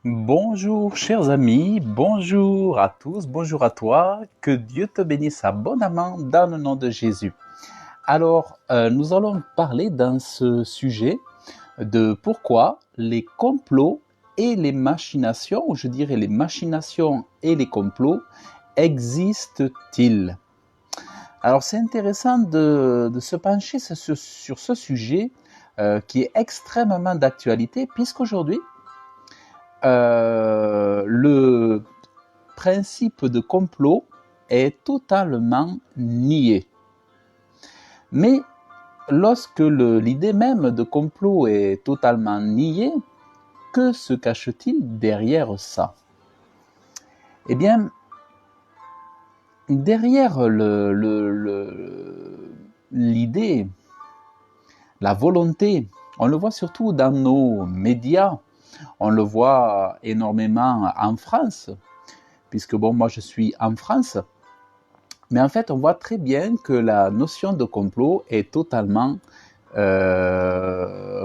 Bonjour chers amis, bonjour à tous, bonjour à toi, que Dieu te bénisse abondamment dans le nom de Jésus. Alors, nous allons parler dans ce sujet de pourquoi les complots et les machinations, ou je dirais les machinations et les complots, existent-ils? Alors c'est intéressant de se pencher sur ce sujet qui est extrêmement d'actualité, puisqu'aujourd'hui, le principe de complot est totalement nié. Mais lorsque l'idée même de complot est totalement niée, que se cache-t-il derrière ça? Eh bien, derrière l'idée, la volonté, on le voit surtout dans nos médias, on le voit énormément en France, puisque bon, moi je suis en France, mais en fait on voit très bien que la notion de complot est totalement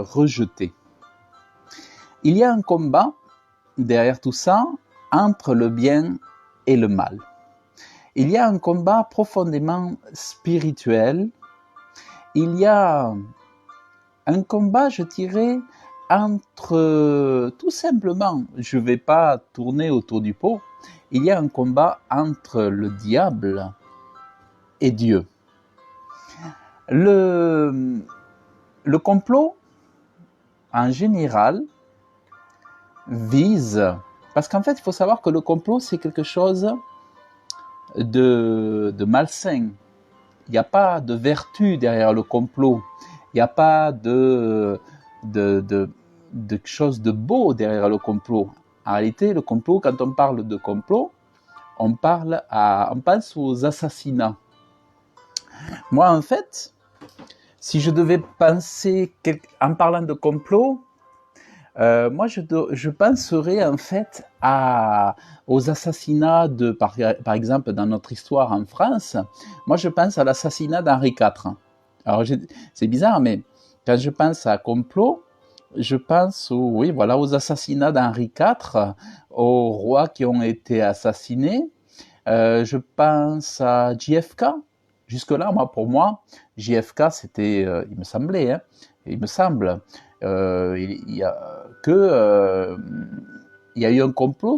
rejetée. Il y a un combat derrière tout ça entre le bien et le mal. Il y a un combat profondément spirituel. Il y a un combat, je dirais, entre, tout simplement, je ne vais pas tourner autour du pot, il y a un combat entre le diable et Dieu. Le complot, en général, vise, parce qu'en fait, il faut savoir que le complot, c'est quelque chose de malsain. Il n'y a pas de vertu derrière le complot. Il n'y a pas de chose de beau derrière le complot. En réalité, le complot, quand on parle de complot, on pense aux assassinats. Moi, en fait, si je devais penser, en parlant de complot, moi, je penserais en fait aux assassinats par exemple, dans notre histoire en France. Moi, je pense à l'assassinat d'Henri IV. Alors, c'est bizarre, mais quand je pense à complot, je pense aux assassinats d'Henri IV, aux rois qui ont été assassinés. Je pense à JFK. Jusque-là, pour moi, JFK, c'était, il me semble, il y a il y a eu un complot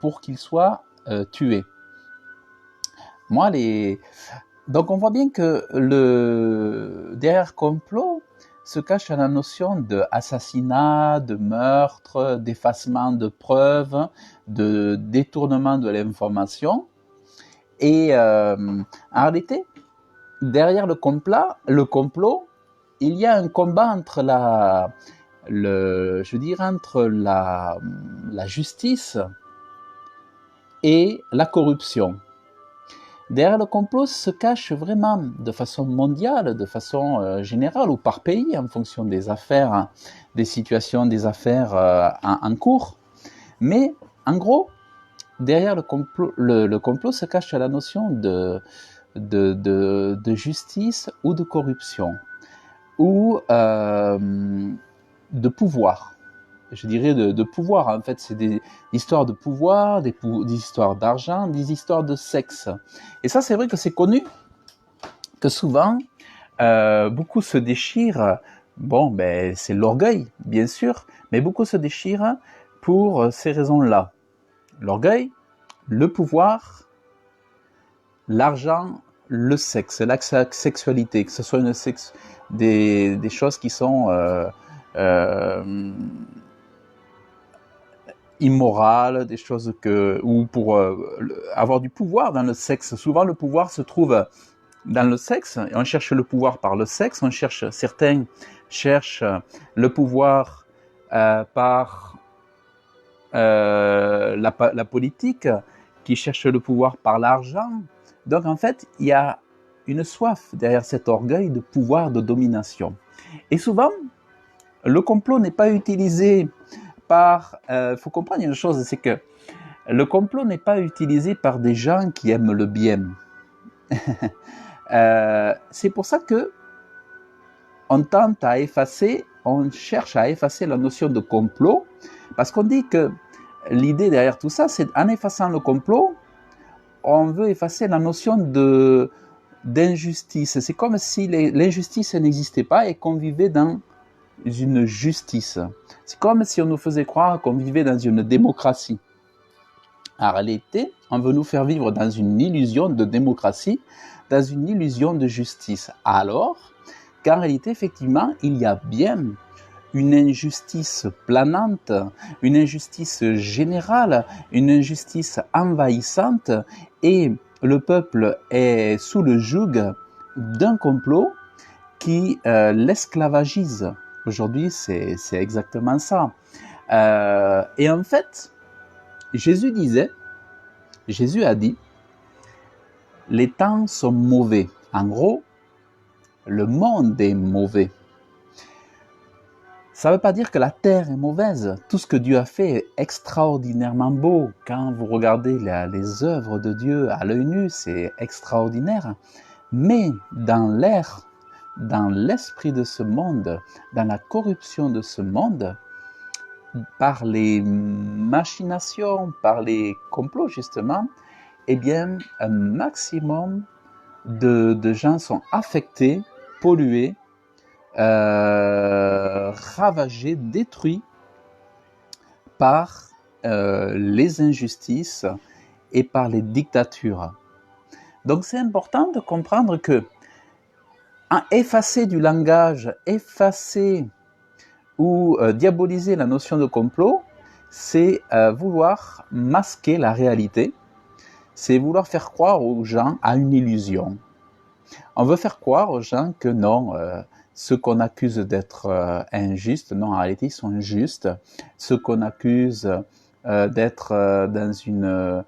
pour qu'il soit tué. Donc on voit bien que derrière complot se cache la notion d'assassinat, de meurtre, d'effacement de preuves, de détournement de l'information. Et en réalité, derrière le complot, il y a un combat entre entre la justice et la corruption. Derrière le complot se cache vraiment de façon mondiale, de façon générale ou par pays en fonction des affaires, des situations, des affaires en cours. Mais en gros, derrière le complot se cache la notion de justice ou de corruption ou de pouvoir. Je dirais de pouvoir. En fait, c'est des histoires de pouvoir, des histoires d'argent, des histoires de sexe. Et ça, c'est vrai que c'est connu, que souvent, beaucoup se déchirent. Bon, ben, c'est l'orgueil, bien sûr, mais beaucoup se déchirent pour ces raisons-là. L'orgueil, le pouvoir, l'argent, le sexe, la sexualité, que ce soit des choses qui sont immorales, des choses ou pour avoir du pouvoir dans le sexe. Souvent, le pouvoir se trouve dans le sexe, et on cherche le pouvoir par le sexe. Certains cherchent le pouvoir par la politique, qui cherche le pouvoir par l'argent. Donc en fait, il y a une soif derrière cet orgueil de pouvoir, de domination. Et souvent, le complot n'est pas utilisé par... faut comprendre une chose, c'est que le complot n'est pas utilisé par des gens qui aiment le bien. C'est pour ça que on cherche à effacer la notion de complot, parce qu'on dit que l'idée derrière tout ça, c'est en effaçant le complot, on veut effacer la notion d'injustice. C'est comme si l'injustice n'existait pas et qu'on vivait dans une justice. C'est comme si on nous faisait croire qu'on vivait dans une démocratie. En réalité, on veut nous faire vivre dans une illusion de démocratie, dans une illusion de justice. Alors qu'en réalité, effectivement, il y a bien une injustice planante, une injustice générale, une injustice envahissante, et le peuple est sous le joug d'un complot qui l'esclavagise. Aujourd'hui, c'est exactement ça. Et en fait, Jésus a dit, les temps sont mauvais. En gros, le monde est mauvais. Ça ne veut pas dire que la terre est mauvaise. Tout ce que Dieu a fait est extraordinairement beau. Quand vous regardez les œuvres de Dieu à l'œil nu, c'est extraordinaire. Mais dans l'air, dans l'esprit de ce monde, dans la corruption de ce monde, par les machinations, par les complots justement, eh bien, un maximum de gens sont affectés, pollués, ravagés, détruits par les injustices et par les dictatures. Donc c'est important de comprendre que effacer du langage, effacer ou diaboliser la notion de complot, c'est vouloir masquer la réalité, c'est vouloir faire croire aux gens à une illusion. On veut faire croire aux gens que non, ceux qu'on accuse d'être injustes, non, en réalité ils sont justes. Ceux qu'on accuse d'être dans une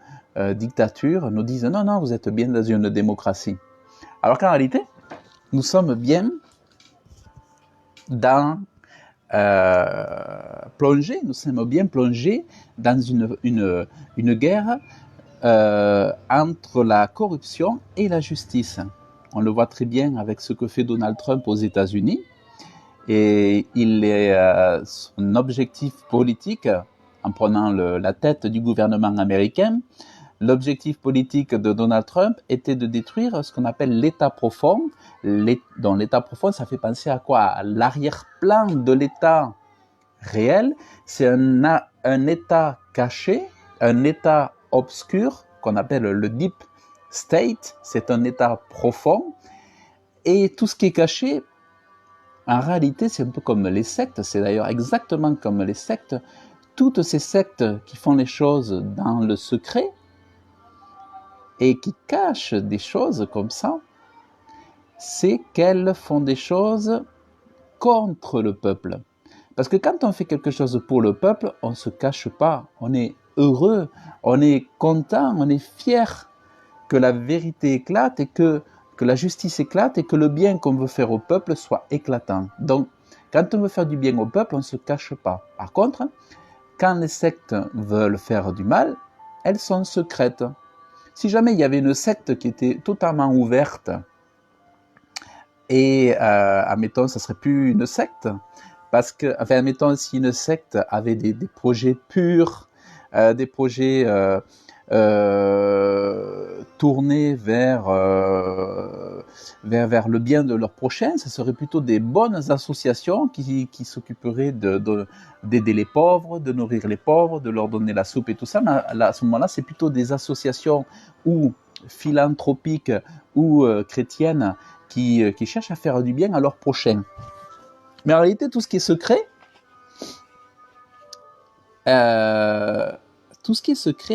dictature nous disent non, non, vous êtes bien dans une démocratie. Alors qu'en réalité, nous sommes bien dans plongés, nous sommes bien plongés dans une guerre entre la corruption et la justice. On le voit très bien avec ce que fait Donald Trump aux États-Unis. Et son objectif politique, en prenant la tête du gouvernement américain, l'objectif politique de Donald Trump était de détruire ce qu'on appelle l'État profond. Dans l'État profond, ça fait penser à quoi? À l'arrière-plan de l'État réel. C'est un État caché, un État obscur, qu'on appelle le Deep State. C'est un État profond. Et tout ce qui est caché, en réalité, c'est un peu comme les sectes. C'est d'ailleurs exactement comme les sectes. Toutes ces sectes qui font les choses dans le secret, et qui cachent des choses comme ça, c'est qu'elles font des choses contre le peuple. Parce que quand on fait quelque chose pour le peuple, on ne se cache pas, on est heureux, on est content, on est fier que la vérité éclate et que la justice éclate et que le bien qu'on veut faire au peuple soit éclatant. Donc, quand on veut faire du bien au peuple, on ne se cache pas. Par contre, quand les sectes veulent faire du mal, elles sont secrètes. Si jamais il y avait une secte qui était totalement ouverte, et admettons, ça serait plus une secte, parce que, enfin, admettons, si une secte avait des projets purs, des projets tournés vers le bien de leurs prochains, ce serait plutôt des bonnes associations qui s'occuperaient d'aider les pauvres, de nourrir les pauvres, de leur donner la soupe et tout ça. Mais à ce moment-là, c'est plutôt des associations ou philanthropiques ou chrétiennes qui cherchent à faire du bien à leurs prochains. Mais en réalité, tout ce qui est secret,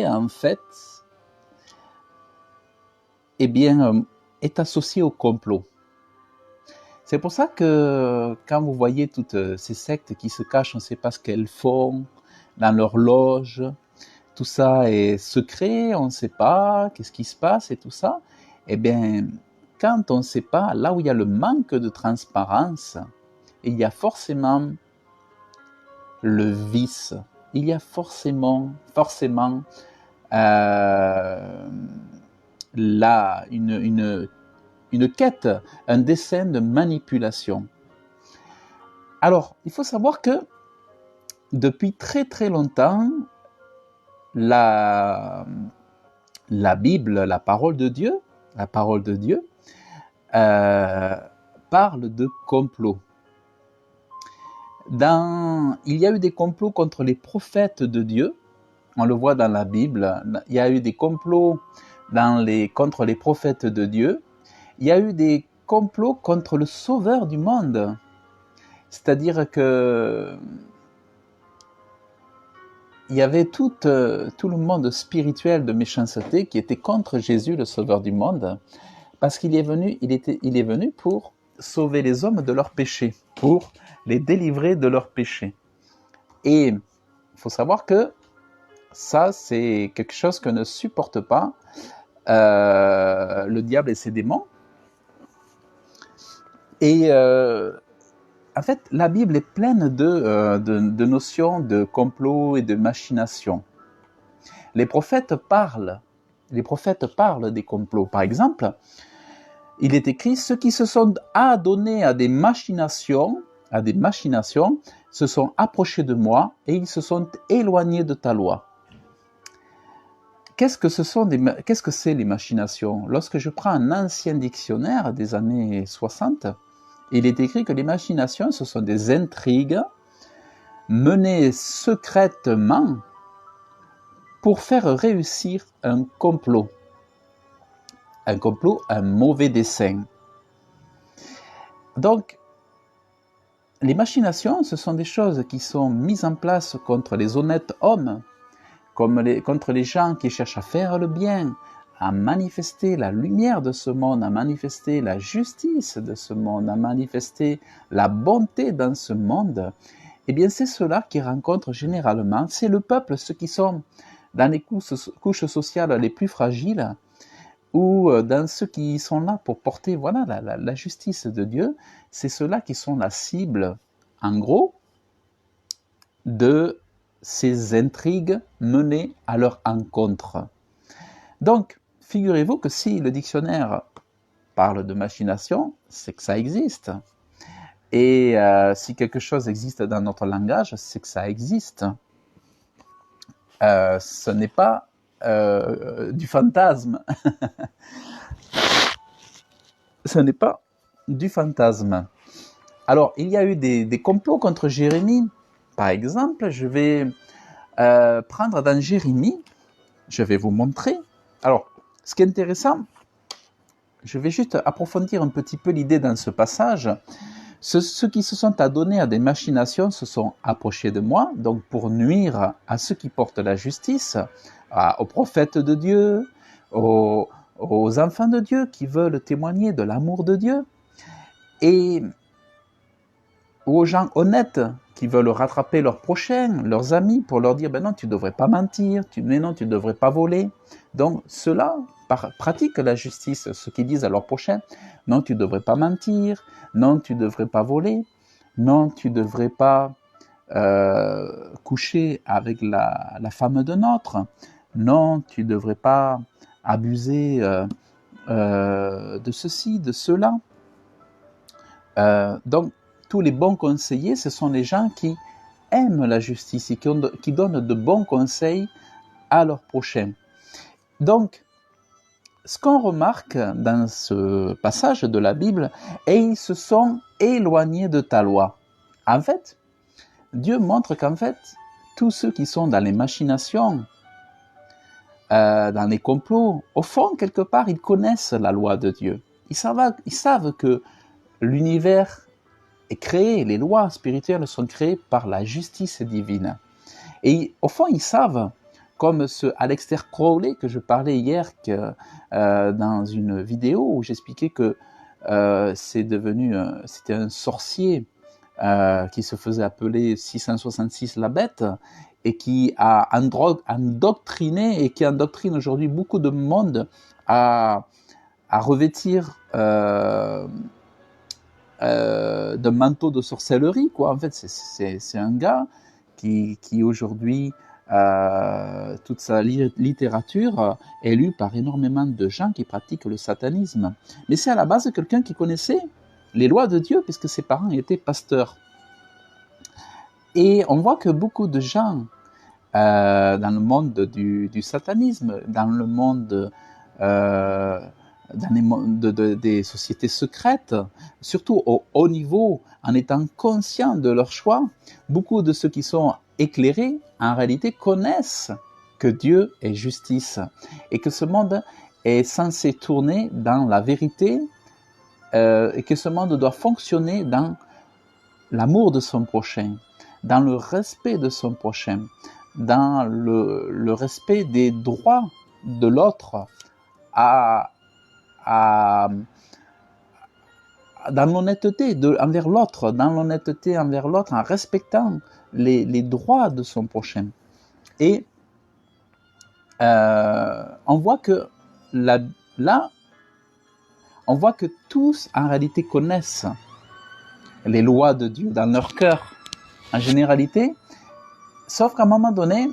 en fait, eh bien, est associé au complot. C'est pour ça que quand vous voyez toutes ces sectes qui se cachent, on ne sait pas ce qu'elles font dans leur loge, tout ça est secret, on ne sait pas qu'est-ce qui se passe et tout ça. Eh bien, quand on ne sait pas, là où il y a le manque de transparence, il y a forcément le vice. Il y a forcément là une quête, un dessein de manipulation. Alors, il faut savoir que depuis très très longtemps, la, la Bible, la parole de Dieu, parle de complot. Il y a eu des complots contre les prophètes de Dieu, on le voit dans la Bible, il y a eu des complots contre les prophètes de Dieu, il y a eu des complots contre le sauveur du monde. C'est-à-dire que il y avait tout le monde spirituel de méchanceté qui était contre Jésus, le sauveur du monde, parce qu'il est venu pour sauver les hommes de leurs péchés, pour les délivrer de leurs péchés. Et il faut savoir que ça, c'est quelque chose que ne supporte pas le diable et ses démons. Et en fait, la Bible est pleine de notions de complot et de machination. Les prophètes parlent des complots. Par exemple, il est écrit « Ceux qui se sont adonnés à des machinations se sont approchés de moi et ils se sont éloignés de ta loi. » Qu'est-ce que c'est les machinations? Lorsque je prends un ancien dictionnaire des années 60, il est écrit que les machinations, ce sont des intrigues menées secrètement pour faire réussir un complot. Un complot, un mauvais dessein. Donc, les machinations, ce sont des choses qui sont mises en place contre les honnêtes hommes, contre les gens qui cherchent à faire le bien, à manifester la lumière de ce monde, à manifester la justice de ce monde, à manifester la bonté dans ce monde. Eh bien, c'est ceux-là qui rencontrent généralement, c'est le peuple, ceux qui sont dans les couches sociales les plus fragiles, ou dans ceux qui sont là pour porter la justice de Dieu, c'est ceux-là qui sont la cible, en gros, de ces intrigues menées à leur encontre. Donc, figurez-vous que si le dictionnaire parle de machination, c'est que ça existe. Et si quelque chose existe dans notre langage, c'est que ça existe. Ce n'est pas du fantasme. Ce n'est pas du fantasme. Alors, il y a eu des complots contre Jérémie. Par exemple, je vais prendre dans Jérémie, je vais vous montrer. Alors, ce qui est intéressant, je vais juste approfondir un petit peu l'idée dans ce passage. Ceux qui se sont adonnés à des machinations se sont approchés de moi, donc pour nuire à ceux qui portent la justice, aux prophètes de Dieu, aux enfants de Dieu qui veulent témoigner de l'amour de Dieu, et aux gens honnêtes qui veulent rattraper leurs prochains, leurs amis, pour leur dire « ben non, tu ne devrais pas mentir, mais non, tu ne devrais pas voler ». Donc ceux-là pratiquent la justice, ceux qui disent à leurs prochains « non, tu ne devrais pas mentir, non, tu ne devrais pas voler, non, tu ne devrais pas coucher avec la femme d'un autre, non, tu ne devrais pas abuser de ceci, de cela ». Donc, tous les bons conseillers, ce sont les gens qui aiment la justice et qui donnent de bons conseils à leurs prochains. Donc, ce qu'on remarque dans ce passage de la Bible, et ils se sont éloignés de ta loi. En fait, Dieu montre qu'en fait, tous ceux qui sont dans les machinations, dans les complots, au fond, quelque part, ils connaissent la loi de Dieu. Ils savent que l'univers est créé, les lois spirituelles sont créées par la justice divine. Et au fond, ils savent, comme ce Aleister Crowley que je parlais hier dans une vidéo où j'expliquais que c'était un sorcier qui se faisait appeler 666 la bête et qui a endoctriné et qui endoctrine aujourd'hui beaucoup de monde à revêtir d'un manteau de sorcellerie, quoi. En fait, c'est un gars qui aujourd'hui, toute sa littérature est lue par énormément de gens qui pratiquent le satanisme. Mais c'est à la base quelqu'un qui connaissait les lois de Dieu, puisque ses parents étaient pasteurs. Et on voit que beaucoup de gens dans le monde du satanisme, dans le monde des sociétés secrètes, surtout au haut niveau, en étant conscients de leur choix. Beaucoup de ceux qui sont éclairés, en réalité, connaissent que Dieu est justice et que ce monde est censé tourner dans la vérité et que ce monde doit fonctionner dans l'amour de son prochain, dans le respect de son prochain, dans le respect des droits de l'autre, dans l'honnêteté envers l'autre, en respectant les droits de son prochain. Et on voit que on voit que tous en réalité connaissent les lois de Dieu dans leur cœur, en généralité, sauf qu'à un moment donné,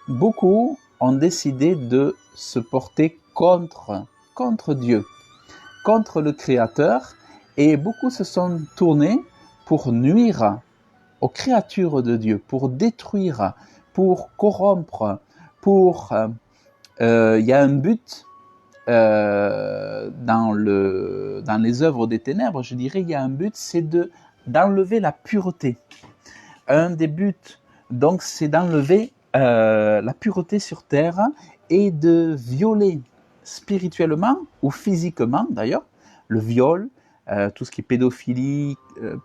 beaucoup ont décidé de se porter contre Dieu, contre le Créateur, et beaucoup se sont tournés pour nuire aux créatures de Dieu, pour détruire, pour corrompre, il y a un but dans les œuvres des ténèbres, je dirais, il y a un but, c'est d'enlever la pureté. Un des buts, donc, c'est d'enlever la pureté sur terre et de violer spirituellement ou physiquement, d'ailleurs, le viol, tout ce qui est pédophilie,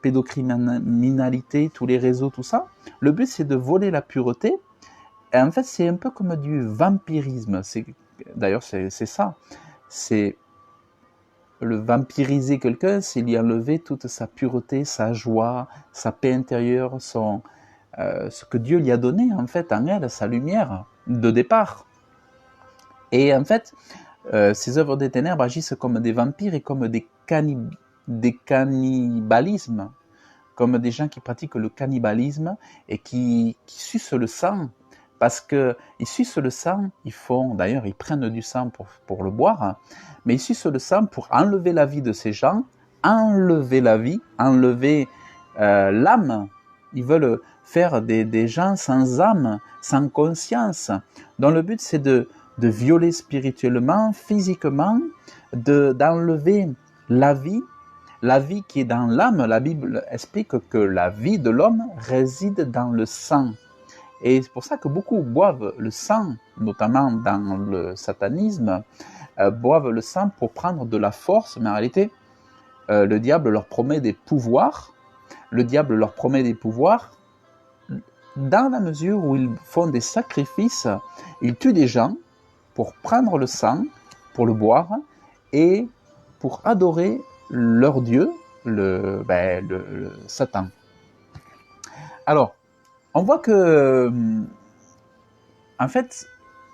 pédocriminalité, tous les réseaux, tout ça. Le but, c'est de voler la pureté. Et en fait, c'est un peu comme du vampirisme. D'ailleurs, c'est ça. C'est le vampiriser quelqu'un, c'est lui enlever toute sa pureté, sa joie, sa paix intérieure, ce que Dieu lui a donné, en fait, en elle, sa lumière de départ. Et en fait, ces œuvres des ténèbres agissent comme des vampires et comme des cannibalismes, comme des gens qui pratiquent le cannibalisme et qui sucent le sang. Parce qu'ils sucent le sang, ils prennent du sang pour le boire, mais ils sucent le sang pour enlever la vie de ces gens, enlever la vie, enlever l'âme. Ils veulent faire des gens sans âme, sans conscience, dont le but c'est de violer spirituellement, physiquement, d'enlever la vie qui est dans l'âme. La Bible explique que la vie de l'homme réside dans le sang. Et c'est pour ça que beaucoup boivent le sang, notamment dans le satanisme, boivent le sang pour prendre de la force, mais en réalité, le diable leur promet des pouvoirs. Le diable leur promet des pouvoirs dans la mesure où ils font des sacrifices, ils tuent des gens pour prendre le sang, pour le boire, et pour adorer leur Dieu, le Satan. Alors, on voit que, en fait,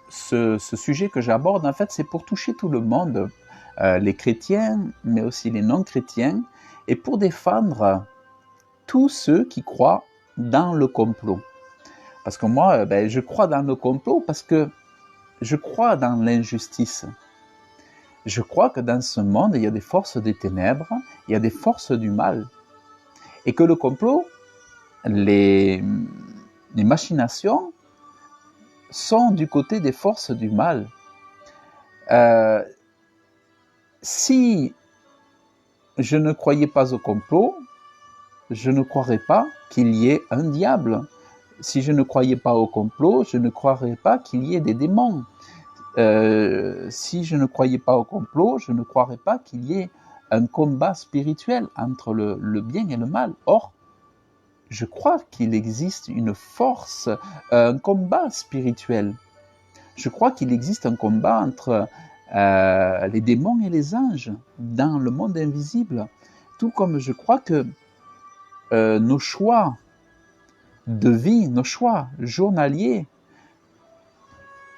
ce sujet que j'aborde, en fait, c'est pour toucher tout le monde, les chrétiens, mais aussi les non-chrétiens, et pour défendre tous ceux qui croient dans le complot. Parce que moi, je crois dans le complot parce que je crois dans l'injustice. Je crois que dans ce monde, il y a des forces des ténèbres, il y a des forces du mal. Et que le complot, les machinations sont du côté des forces du mal. Si je ne croyais pas au complot, je ne croirais pas qu'il y ait un diable. Si je ne croyais pas au complot, je ne croirais pas qu'il y ait des démons. Si je ne croyais pas au complot, je ne croirais pas qu'il y ait un combat spirituel entre le bien et le mal. Or, je crois qu'il existe une force, un combat spirituel. Je crois qu'il existe un combat entre les démons et les anges dans le monde invisible. Tout comme je crois que nos choix de vie, nos choix journaliers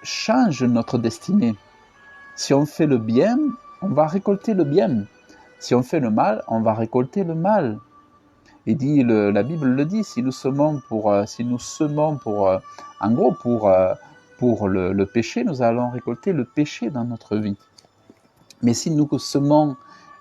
changent notre destinée. Si on fait le bien, on va récolter le bien. Si on fait le mal, on va récolter le mal. Et la Bible le dit, si nous semons pour le péché, nous allons récolter le péché dans notre vie. Mais si nous semons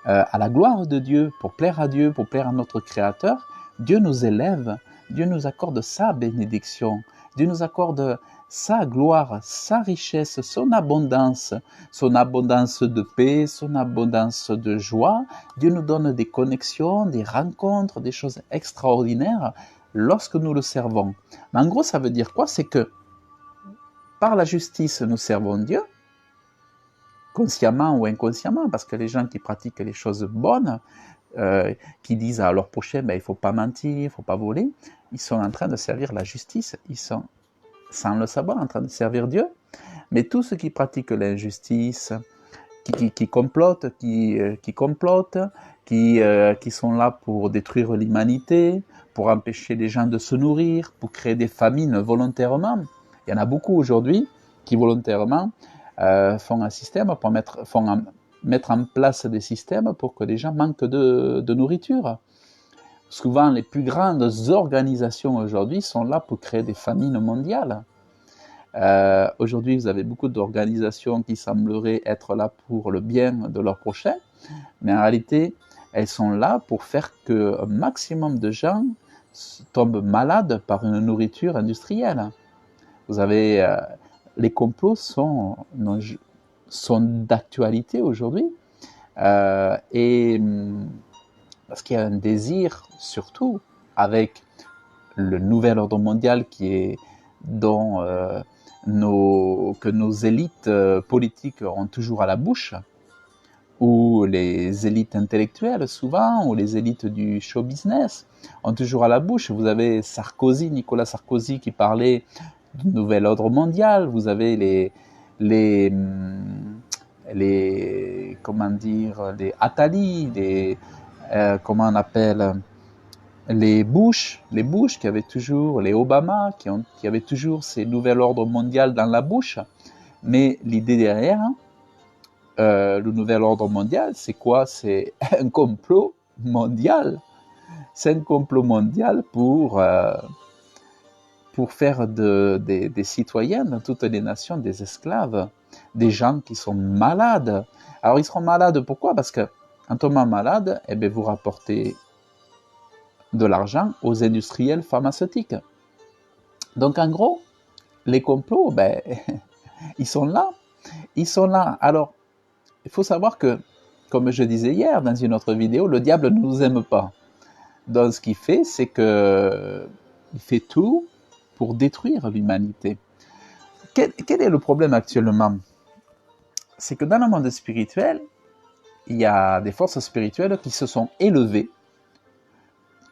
à la gloire de Dieu, pour plaire à Dieu, pour plaire à notre Créateur, Dieu nous élève, Dieu nous accorde sa bénédiction, Dieu nous accorde sa gloire, sa richesse, son abondance de paix, son abondance de joie. Dieu nous donne des connexions, des rencontres, des choses extraordinaires lorsque nous le servons. Mais en gros, ça veut dire quoi? C'est que par la justice, nous servons Dieu, consciemment ou inconsciemment, parce que les gens qui pratiquent les choses bonnes, qui disent à leur prochain, il ne faut pas mentir, il ne faut pas voler, ils sont en train de servir la justice, ils sont, sans le savoir, en train de servir Dieu. Mais tous ceux qui pratiquent l'injustice, qui complotent, qui sont là pour détruire l'humanité, pour empêcher les gens de se nourrir, pour créer des famines volontairement. Il y en a beaucoup aujourd'hui qui volontairement font un système pour mettre en place des systèmes pour que les gens manquent de nourriture. Souvent, les plus grandes organisations aujourd'hui sont là pour créer des famines mondiales. Aujourd'hui, vous avez beaucoup d'organisations qui sembleraient être là pour le bien de leurs prochains, mais en réalité, elles sont là pour faire qu'un maximum de gens tombent malades par une nourriture industrielle. Vous avez les complots sont d'actualité aujourd'hui, et parce qu'il y a un désir, surtout avec le nouvel ordre mondial que nos élites politiques ont toujours à la bouche, ou les élites intellectuelles souvent, ou les élites du show business ont toujours à la bouche. Vous avez Nicolas Sarkozy qui parlait du nouvel ordre mondial, vous avez les Attali, comment on appelle, les Bush qui avaient toujours, les Obama qui avaient toujours ces nouvel ordre mondial dans la bouche. Mais l'idée derrière, le nouvel ordre mondial, c'est quoi? C'est un complot mondial. C'est un complot mondial pour faire des citoyens dans toutes les nations des esclaves, des gens qui sont malades. Alors ils seront malades, pourquoi? Parce que en tombant malade, vous rapportez de l'argent aux industriels pharmaceutiques. Donc en gros, les complots, ils sont là. Ils sont là. Alors, il faut savoir que, comme je disais hier dans une autre vidéo, le diable ne nous aime pas. Donc ce qu'il fait, c'est que il fait tout pour détruire l'humanité. Quel est le problème actuellement? C'est que dans le monde spirituel, il y a des forces spirituelles qui se sont élevées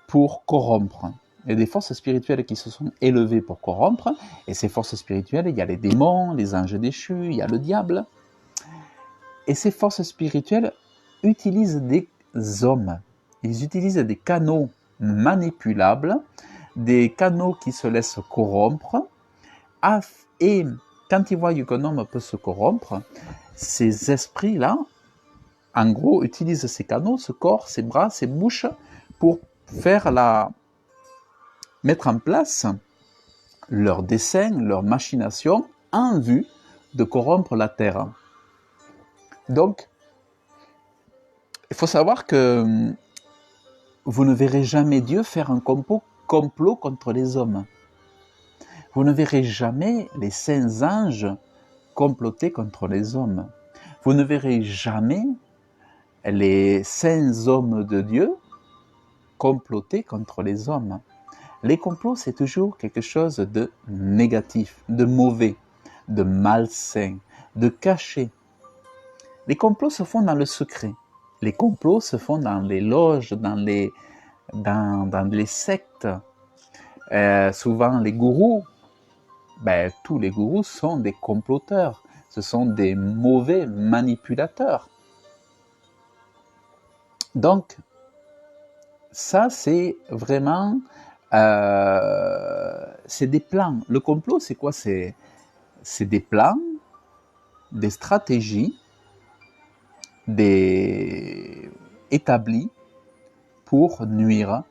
pour corrompre. Il y a des forces spirituelles qui se sont élevées pour corrompre, et ces forces spirituelles, il y a les démons, les anges déchus, il y a le diable. Et ces forces spirituelles utilisent des hommes. Ils utilisent des canaux manipulables, des canaux qui se laissent corrompre, et quand ils voient qu'un homme peut se corrompre, ces esprits-là, en gros, utilisent ces canaux, ce corps, ces bras, ces bouches, pour mettre en place leurs desseins, leurs machinations, en vue de corrompre la terre. Donc, il faut savoir que vous ne verrez jamais Dieu faire un complot contre les hommes. Vous ne verrez jamais les saints anges comploter contre les hommes. Vous ne verrez jamais les saints hommes de Dieu comploter contre les hommes. Les complots, c'est toujours quelque chose de négatif, de mauvais, de malsain, de caché. Les complots se font dans le secret. Les complots se font dans les loges, dans les sectes. Souvent, les gourous, tous les gourous sont des comploteurs. Ce sont des mauvais manipulateurs. Donc, ça, c'est vraiment... c'est des plans. Le complot, c'est quoi? C'est des plans, des stratégies, établis pour nuire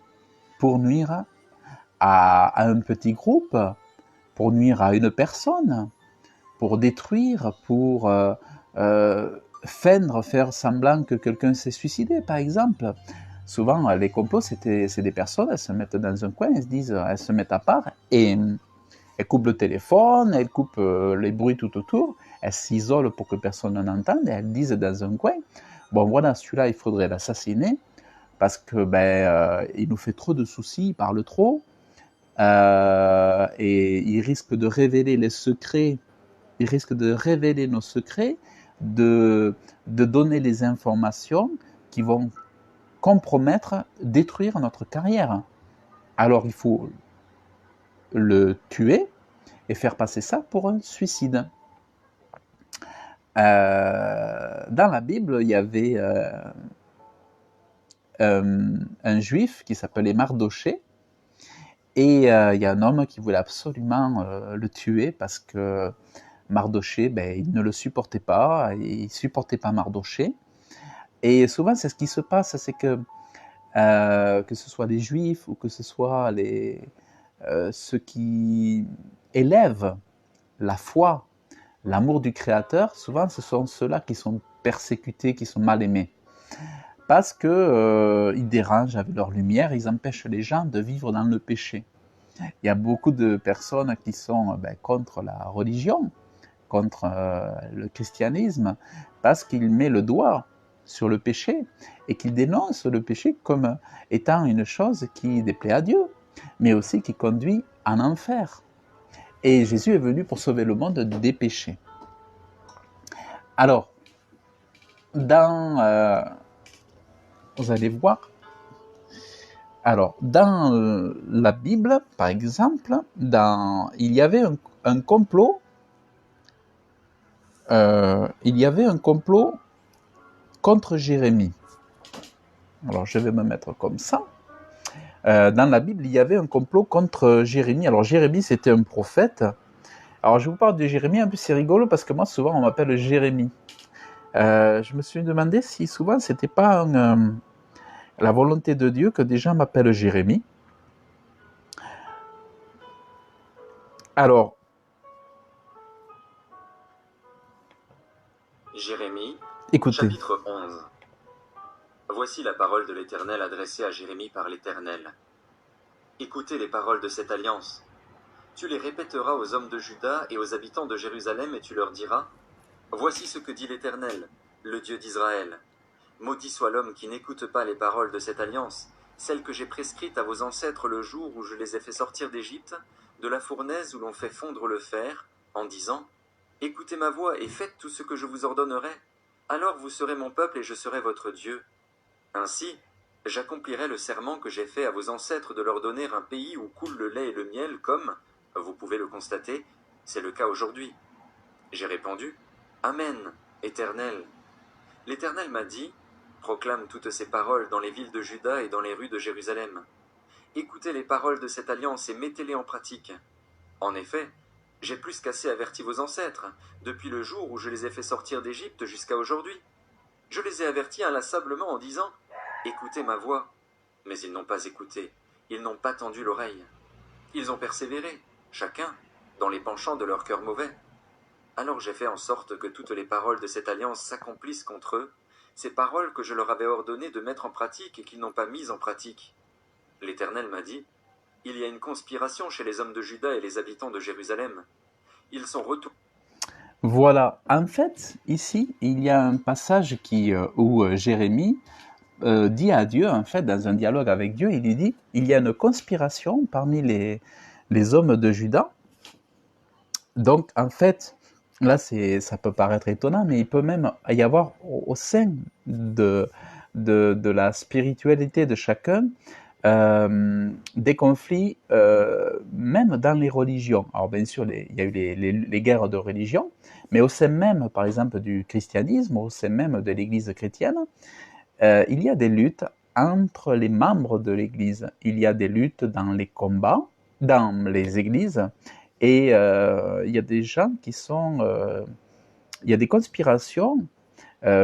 à un petit groupe, pour nuire à une personne, pour détruire, pour faire semblant que quelqu'un s'est suicidé, par exemple. Souvent, les complots, c'est des personnes, elles se mettent dans un coin, elles se mettent à part, et Elle coupe le téléphone, elle coupe les bruits tout autour, elle s'isole pour que personne ne l'entende, et elle dise dans un coin, bon voilà, celui-là, il faudrait l'assassiner, parce que il nous fait trop de soucis, il parle trop, et il risque de révéler les secrets, il risque de révéler nos secrets, de donner les informations qui vont compromettre, détruire notre carrière. Alors il faut le tuer et faire passer ça pour un suicide. Dans la Bible, il y avait un juif qui s'appelait Mardochée, et il y a un homme qui voulait absolument le tuer parce que Mardochée, il ne le supportait pas, il ne supportait pas Mardochée. Et souvent, c'est ce qui se passe, c'est que ce soit les Juifs ou que ce soit ceux qui élèvent la foi, l'amour du Créateur, souvent ce sont ceux-là qui sont persécutés, qui sont mal aimés. Parce qu'ils dérangent avec leur lumière, ils empêchent les gens de vivre dans le péché. Il y a beaucoup de personnes qui sont contre la religion, contre le christianisme, parce qu'il met le doigt sur le péché et qu'il dénonce le péché comme étant une chose qui déplaît à Dieu, mais aussi qui conduit en enfer. Et Jésus est venu pour sauver le monde des péchés. Alors, vous allez voir, alors, dans la Bible, par exemple, il y avait un complot. Il y avait un complot contre Jérémie. Alors, je vais me mettre comme ça. Dans la Bible, il y avait un complot contre Jérémie. Alors, Jérémie, c'était un prophète. Alors, je vous parle de Jérémie, en plus, c'est rigolo parce que moi, souvent, on m'appelle Jérémie. Je me suis demandé si souvent, c'était pas la volonté de Dieu que des gens m'appellent Jérémie. Alors, Jérémie, écoutez. chapitre 11. Voici la parole de l'Éternel adressée à Jérémie par l'Éternel. Écoutez les paroles de cette alliance. Tu les répéteras aux hommes de Juda et aux habitants de Jérusalem et tu leur diras, voici ce que dit l'Éternel, le Dieu d'Israël. Maudit soit l'homme qui n'écoute pas les paroles de cette alliance, celles que j'ai prescrites à vos ancêtres le jour où je les ai fait sortir d'Égypte, de la fournaise où l'on fait fondre le fer, en disant, écoutez ma voix et faites tout ce que je vous ordonnerai. Alors vous serez mon peuple et je serai votre Dieu. Ainsi, j'accomplirai le serment que j'ai fait à vos ancêtres de leur donner un pays où coule le lait et le miel comme, vous pouvez le constater, c'est le cas aujourd'hui. J'ai répondu, Amen, Éternel. L'Éternel m'a dit, proclame toutes ces paroles dans les villes de Juda et dans les rues de Jérusalem. Écoutez les paroles de cette alliance et mettez-les en pratique. En effet, j'ai plus qu'assez averti vos ancêtres, depuis le jour où je les ai fait sortir d'Égypte jusqu'à aujourd'hui. Je les ai avertis inlassablement en disant, écoutez ma voix. Mais ils n'ont pas écouté, ils n'ont pas tendu l'oreille. Ils ont persévéré, chacun, dans les penchants de leur cœur mauvais. Alors j'ai fait en sorte que toutes les paroles de cette alliance s'accomplissent contre eux, ces paroles que je leur avais ordonné de mettre en pratique et qu'ils n'ont pas mises en pratique. L'Éternel m'a dit, il y a une conspiration chez les hommes de Juda et les habitants de Jérusalem. Ils sont retournés. Voilà, en fait, ici, il y a un passage où Jérémie dit à Dieu, en fait, dans un dialogue avec Dieu, il lui dit, il y a une conspiration parmi les hommes de Juda. Donc, en fait, là, ça peut paraître étonnant, mais il peut même y avoir au sein de la spiritualité de chacun des conflits, même dans les religions. Alors, bien sûr, il y a eu les guerres de religion, mais au sein même, par exemple, du christianisme, au sein même de l'Église chrétienne, il y a des luttes entre les membres de l'Église. Il y a des luttes dans les combats, dans les églises, et il y a des gens qui sont... il y a des conspirations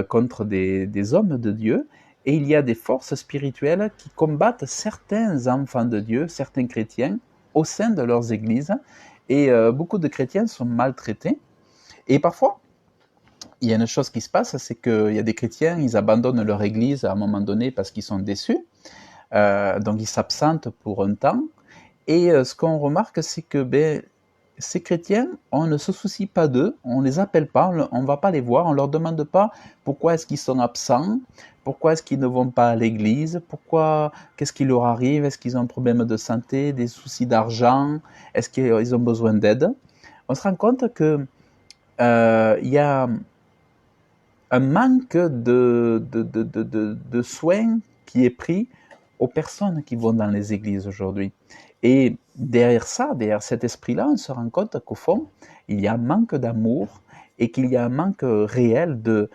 contre des hommes de Dieu, et il y a des forces spirituelles qui combattent certains enfants de Dieu, certains chrétiens, au sein de leurs églises, et beaucoup de chrétiens sont maltraités. Et parfois, il y a une chose qui se passe, c'est qu'il y a des chrétiens, ils abandonnent leur église à un moment donné parce qu'ils sont déçus, donc ils s'absentent pour un temps, et ce qu'on remarque, c'est que ces chrétiens, on ne se soucie pas d'eux, on ne les appelle pas, on ne va pas les voir, on ne leur demande pas pourquoi est-ce qu'ils sont absents, pourquoi est-ce qu'ils ne vont pas à l'église, qu'est-ce qui leur arrive, est-ce qu'ils ont un problème de santé, des soucis d'argent, est-ce qu'ils ont besoin d'aide. On se rend compte que y a un manque de soins qui est pris aux personnes qui vont dans les églises aujourd'hui. Et derrière ça, derrière cet esprit-là, on se rend compte qu'au fond, il y a un manque d'amour et qu'il y a un manque réel de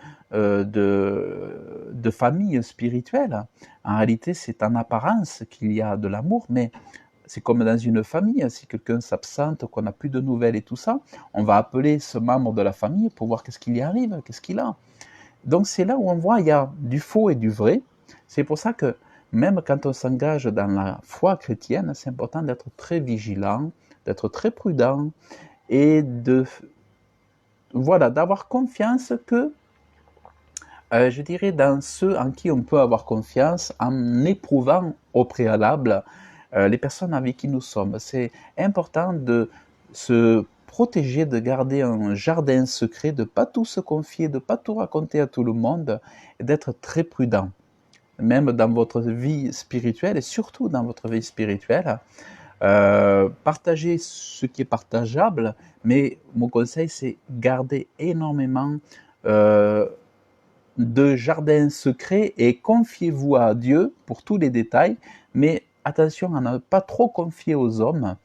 famille spirituelle. En réalité, c'est en apparence qu'il y a de l'amour, mais c'est comme dans une famille, si quelqu'un s'absente, qu'on n'a plus de nouvelles et tout ça, on va appeler ce membre de la famille pour voir qu'est-ce qu'il y arrive, qu'est-ce qu'il a. Donc c'est là où on voit il y a du faux et du vrai. C'est pour ça que même quand on s'engage dans la foi chrétienne, c'est important d'être très vigilant, d'être très prudent et d'avoir confiance que, je dirais, dans ceux en qui on peut avoir confiance en éprouvant au préalable les personnes avec qui nous sommes. C'est important de se protéger, de garder un jardin secret, de ne pas tout se confier, de ne pas tout raconter à tout le monde, et d'être très prudent. Même dans votre vie spirituelle, et surtout dans votre vie spirituelle, partagez ce qui est partageable, mais mon conseil, c'est garder énormément de jardins secrets et confiez-vous à Dieu pour tous les détails, mais attention à ne pas trop confier aux hommes,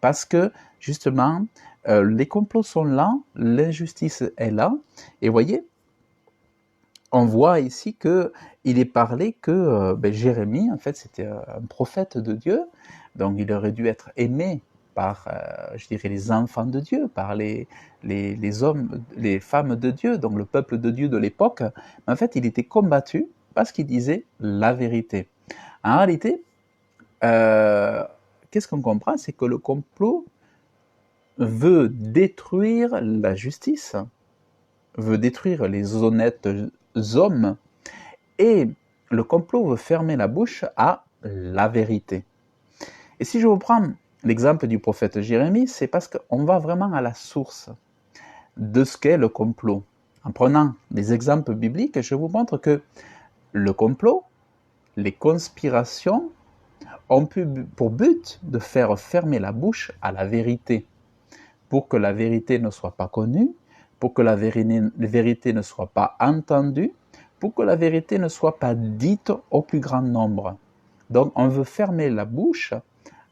parce que justement, les complots sont là, l'injustice est là, et voyez, on voit ici qu'il est parlé que Jérémie, en fait, c'était un prophète de Dieu, donc il aurait dû être aimé par, je dirais, les enfants de Dieu, par les hommes, les femmes de Dieu, donc le peuple de Dieu de l'époque. Mais en fait, il était combattu parce qu'il disait la vérité. En réalité, qu'est-ce qu'on comprend? C'est que le complot veut détruire la justice, veut détruire les honnêtes hommes, et le complot veut fermer la bouche à la vérité. Et si je vous prends l'exemple du prophète Jérémie, c'est parce qu'on va vraiment à la source de ce qu'est le complot. En prenant des exemples bibliques, je vous montre que le complot, les conspirations, ont pour but de faire fermer la bouche à la vérité, pour que la vérité ne soit pas connue, pour que la vérité ne soit pas entendue, pour que la vérité ne soit pas dite au plus grand nombre. Donc on veut fermer la bouche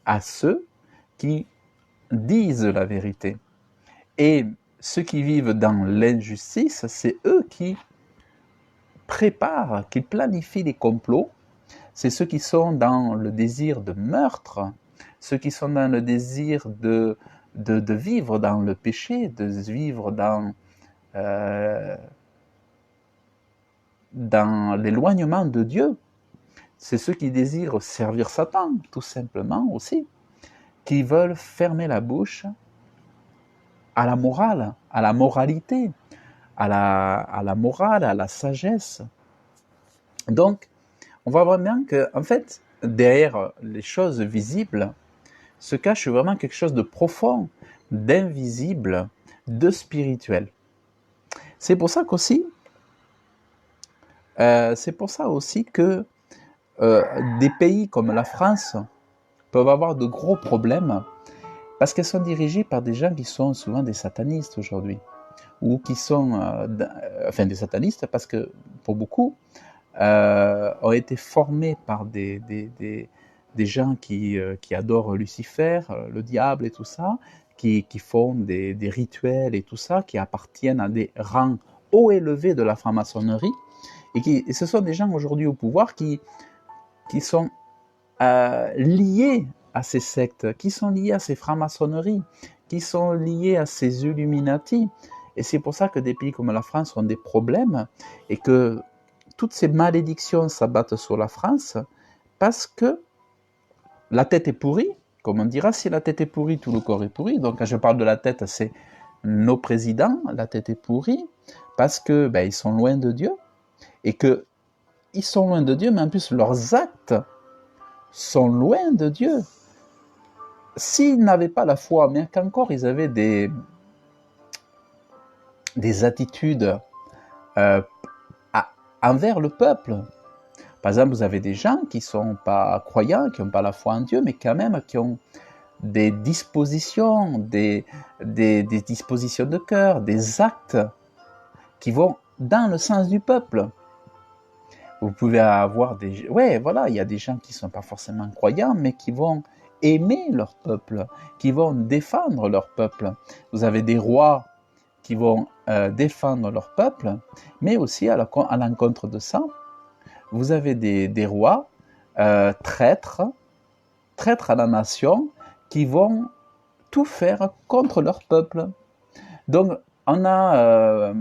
à ceux qui disent la vérité. Et ceux qui vivent dans l'injustice, c'est eux qui préparent, qui planifient les complots. C'est ceux qui sont dans le désir de meurtre, ceux qui sont dans le désir de vivre dans le péché, de vivre dans l'éloignement de Dieu. C'est ceux qui désirent servir Satan, tout simplement aussi, qui veulent fermer la bouche à la morale, à la moralité, à la morale, à la sagesse. Donc, on voit vraiment que, en fait, derrière les choses visibles, se cache vraiment quelque chose de profond, d'invisible, de spirituel. C'est pour ça qu'aussi, que des pays comme la France peuvent avoir de gros problèmes parce qu'elles sont dirigées par des gens qui sont souvent des satanistes aujourd'hui, ou qui sont, des satanistes parce que pour beaucoup ont été formés par des gens qui adorent Lucifer, le diable et tout ça, qui font des rituels et tout ça, qui appartiennent à des rangs hauts élevés de la franc-maçonnerie, et ce sont des gens aujourd'hui au pouvoir qui sont liés à ces sectes, qui sont liés à ces francs-maçonneries, qui sont liés à ces Illuminati. Et c'est pour ça que des pays comme la France ont des problèmes, et que toutes ces malédictions s'abattent sur la France, parce que la tête est pourrie. Comme on dira, si la tête est pourrie, tout le corps est pourri. Donc quand je parle de la tête, c'est nos présidents, la tête est pourrie, parce que ils sont loin de Dieu, et que ils sont loin de Dieu, mais en plus leurs actes sont loin de Dieu. s'ils n'avaient pas la foi, mais qu'encore ils avaient des attitudes envers le peuple. Par exemple, vous avez des gens qui ne sont pas croyants, qui n'ont pas la foi en Dieu, mais quand même qui ont des dispositions, des dispositions de cœur, des actes qui vont dans le sens du peuple. Vous pouvez avoir des... Ouais, voilà, il y a des gens qui ne sont pas forcément croyants, mais qui vont aimer leur peuple, qui vont défendre leur peuple. Vous avez des rois qui vont défendre leur peuple, mais aussi à l'encontre de ça, vous avez des rois traîtres à la nation, qui vont tout faire contre leur peuple. Donc, on a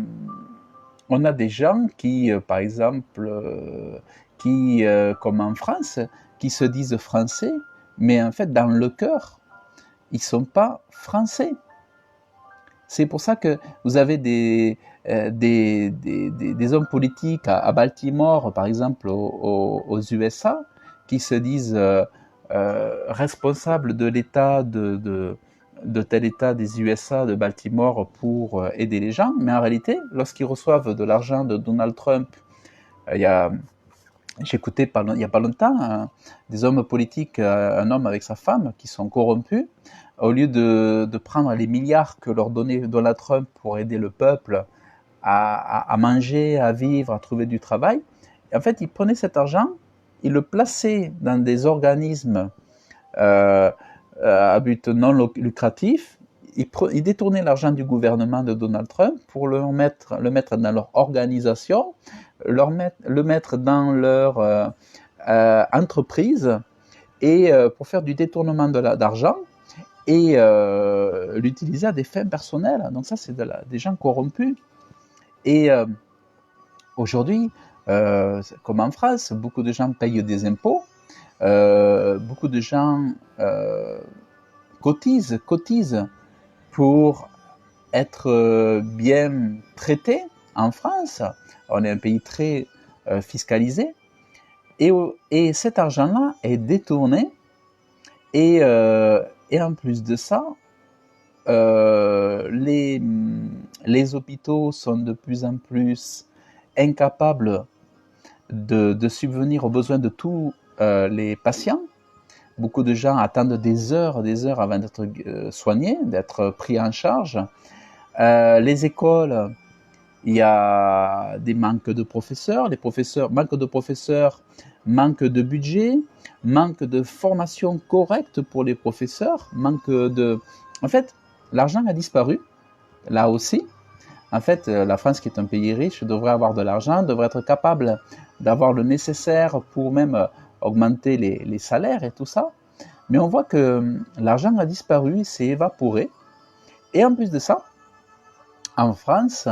des gens qui, par exemple, comme en France, qui se disent français, mais en fait, dans le cœur, ils ne sont pas français. C'est pour ça que vous avez des hommes politiques à Baltimore, par exemple, aux USA, qui se disent responsables de l'état de tel état des USA, de Baltimore, pour aider les gens. Mais en réalité, lorsqu'ils reçoivent de l'argent de Donald Trump, j'ai écouté il n'y a pas longtemps des hommes politiques, un homme avec sa femme, qui sont corrompus. Au lieu de prendre les milliards que leur donnait Donald Trump pour aider le peuple à manger, à vivre, à trouver du travail, en fait, ils prenaient cet argent, ils le plaçaient dans des organismes à but non lucratif, ils détournaient l'argent du gouvernement de Donald Trump pour le mettre dans leur organisation, le mettre dans leur entreprise, et pour faire du détournement d'argent, et l'utiliser à des fins personnelles. Donc ça, c'est des gens corrompus. Et aujourd'hui, comme en France, beaucoup de gens payent des impôts, beaucoup de gens cotisent pour être bien traités en France. On est un pays très fiscalisé, et cet argent-là est détourné, et en plus de ça, les hôpitaux sont de plus en plus incapables de subvenir aux besoins de tous les patients. Beaucoup de gens attendent des heures avant d'être soignés, d'être pris en charge. Les écoles, il y a des manques de professeurs. Manque de professeurs, manque de budget, manque de formation correcte pour les professeurs, En fait, l'argent a disparu, là aussi. En fait, la France, qui est un pays riche, devrait avoir de l'argent, devrait être capable d'avoir le nécessaire pour même augmenter les salaires et tout ça. Mais on voit que l'argent a disparu, s'est évaporé. Et en plus de ça, en France,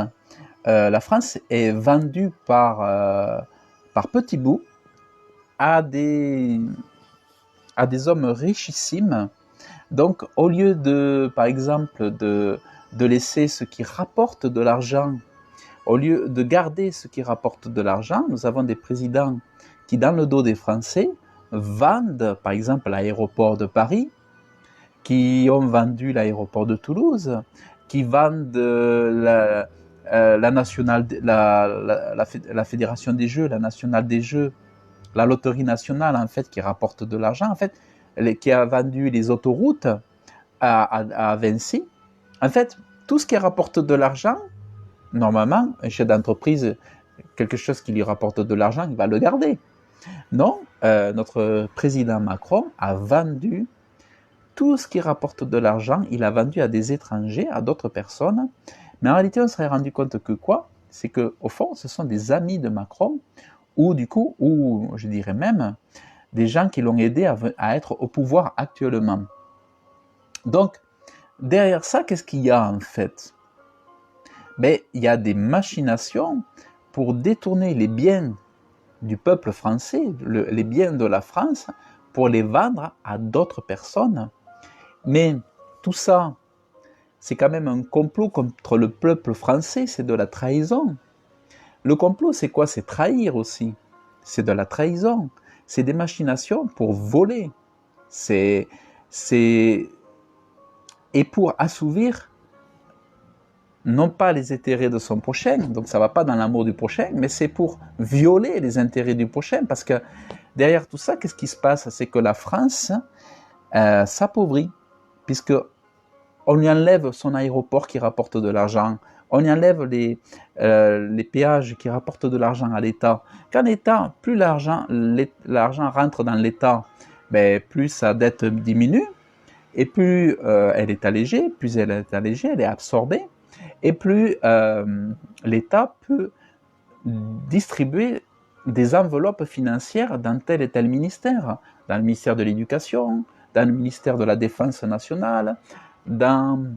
la France est vendue par petits bouts à des hommes richissimes. Donc, au lieu par exemple, de laisser ce qui rapporte de l'argent, au lieu de garder ce qui rapporte de l'argent, nous avons des présidents qui, dans le dos des Français, vendent, par exemple, l'aéroport de Paris, qui ont vendu l'aéroport de Toulouse, qui vendent la Fédération des Jeux, la Nationale des Jeux, la Loterie Nationale, en fait, qui rapporte de l'argent, en fait, qui a vendu les autoroutes à Vinci. En fait, tout ce qui rapporte de l'argent, normalement, un chef d'entreprise, quelque chose qui lui rapporte de l'argent, il va le garder. Non, notre président Macron a vendu tout ce qui rapporte de l'argent, il a vendu à des étrangers, à d'autres personnes. Mais en réalité, on serait rendu compte que quoi ? C'est qu'au fond, ce sont des amis de Macron, ou je dirais même, des gens qui l'ont aidé à être au pouvoir actuellement. Donc, derrière ça, qu'est-ce qu'il y a en fait ? Il y a des machinations pour détourner les biens du peuple français, les biens de la France, pour les vendre à d'autres personnes. Mais tout ça, c'est quand même un complot contre le peuple français, c'est de la trahison. Le complot, c'est quoi ? C'est trahir aussi. C'est de la trahison. C'est des machinations pour voler. C'est et pour assouvir non pas les intérêts de son prochain, donc ça ne va pas dans l'amour du prochain, mais c'est pour violer les intérêts du prochain, parce que derrière tout ça, qu'est-ce qui se passe? C'est que la France s'appauvrit, puisque on lui enlève son aéroport qui rapporte de l'argent, on lui enlève les péages qui rapportent de l'argent à l'État. Quand l'État, plus l'argent rentre dans l'État, plus sa dette diminue, et plus elle est allégée, elle est absorbée, et plus l'État peut distribuer des enveloppes financières dans tel et tel ministère, dans le ministère de l'Éducation, dans le ministère de la Défense nationale, dans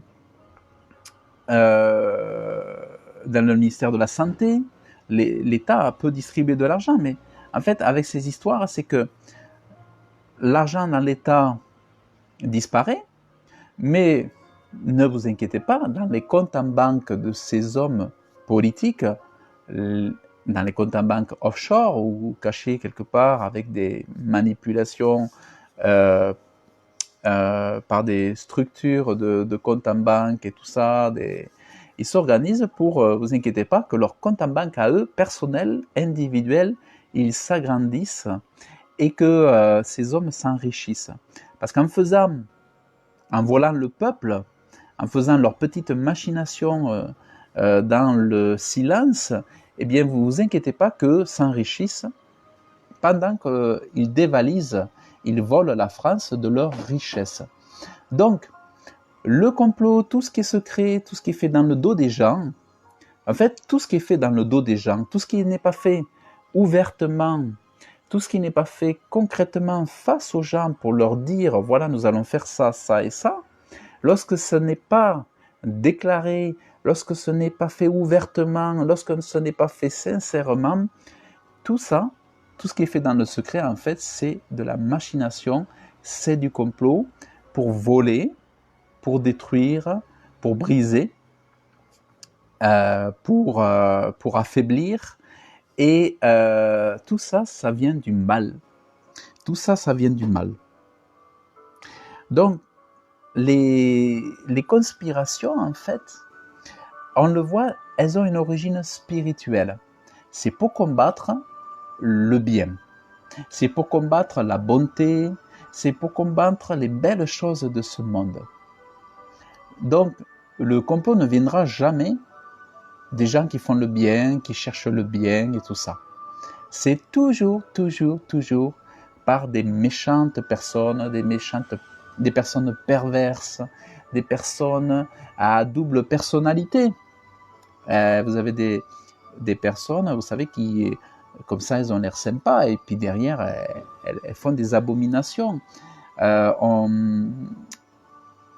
le ministère de la Santé. L'État peut distribuer de l'argent, mais en fait, avec ces histoires, c'est que l'argent dans l'État disparaît, mais ne vous inquiétez pas, dans les comptes en banque de ces hommes politiques, dans les comptes en banque offshore ou cachés quelque part avec des manipulations par des structures de comptes en banque et tout ça, ils s'organisent pour, vous inquiétez pas, que leur compte en banque à eux, personnel, individuel, ils s'agrandissent et que ces hommes s'enrichissent. Parce en volant le peuple, en faisant leurs petites machinations dans le silence, eh bien, vous vous inquiétez pas qu'eux s'enrichissent pendant qu'ils dévalisent, ils volent la France de leur richesse. Donc, le complot, tout ce qui est secret, tout ce qui est fait dans le dos des gens, en fait, tout ce qui est fait dans le dos des gens, tout ce qui n'est pas fait ouvertement, tout ce qui n'est pas fait concrètement face aux gens pour leur dire, voilà, nous allons faire ça, ça et ça, lorsque ce n'est pas déclaré, lorsque ce n'est pas fait ouvertement, lorsque ce n'est pas fait sincèrement, tout ça, tout ce qui est fait dans le secret, en fait, c'est de la machination, c'est du complot pour voler, pour détruire, pour briser, pour affaiblir. Et tout ça, ça vient du mal. Tout ça, ça vient du mal. Donc, les conspirations, en fait, on le voit, elles ont une origine spirituelle. C'est pour combattre le bien. C'est pour combattre la bonté. C'est pour combattre les belles choses de ce monde. Donc, le complot ne viendra jamais des gens qui font le bien, qui cherchent le bien et tout ça. C'est toujours par des méchantes personnes, des personnes perverses, des personnes à double personnalité. Vous avez des personnes, vous savez, qui, comme ça, elles ont l'air sympas, et puis derrière, elles font des abominations.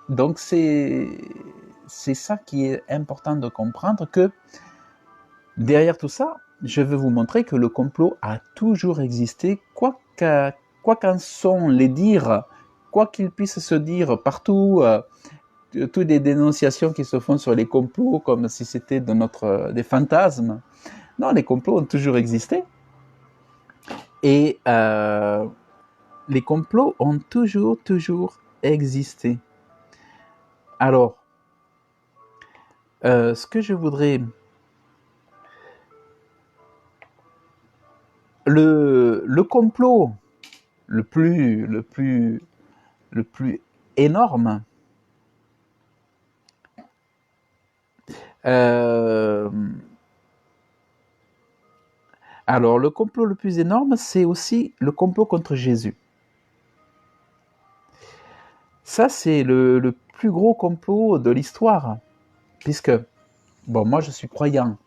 Donc, c'est ça qui est important de comprendre, que derrière tout ça, je vais vous montrer que le complot a toujours existé, quoi qu'en sont les dires, quoi qu'ils puissent se dire partout, toutes les dénonciations qui se font sur les complots comme si c'était des fantasmes. Non, les complots ont toujours existé. Et les complots ont toujours existé. Alors, ce que je voudrais... Le complot le plus énorme, alors le complot le plus énorme, c'est aussi le complot contre Jésus. Ça, c'est le plus gros complot de l'histoire, puisque, bon, moi je suis croyant,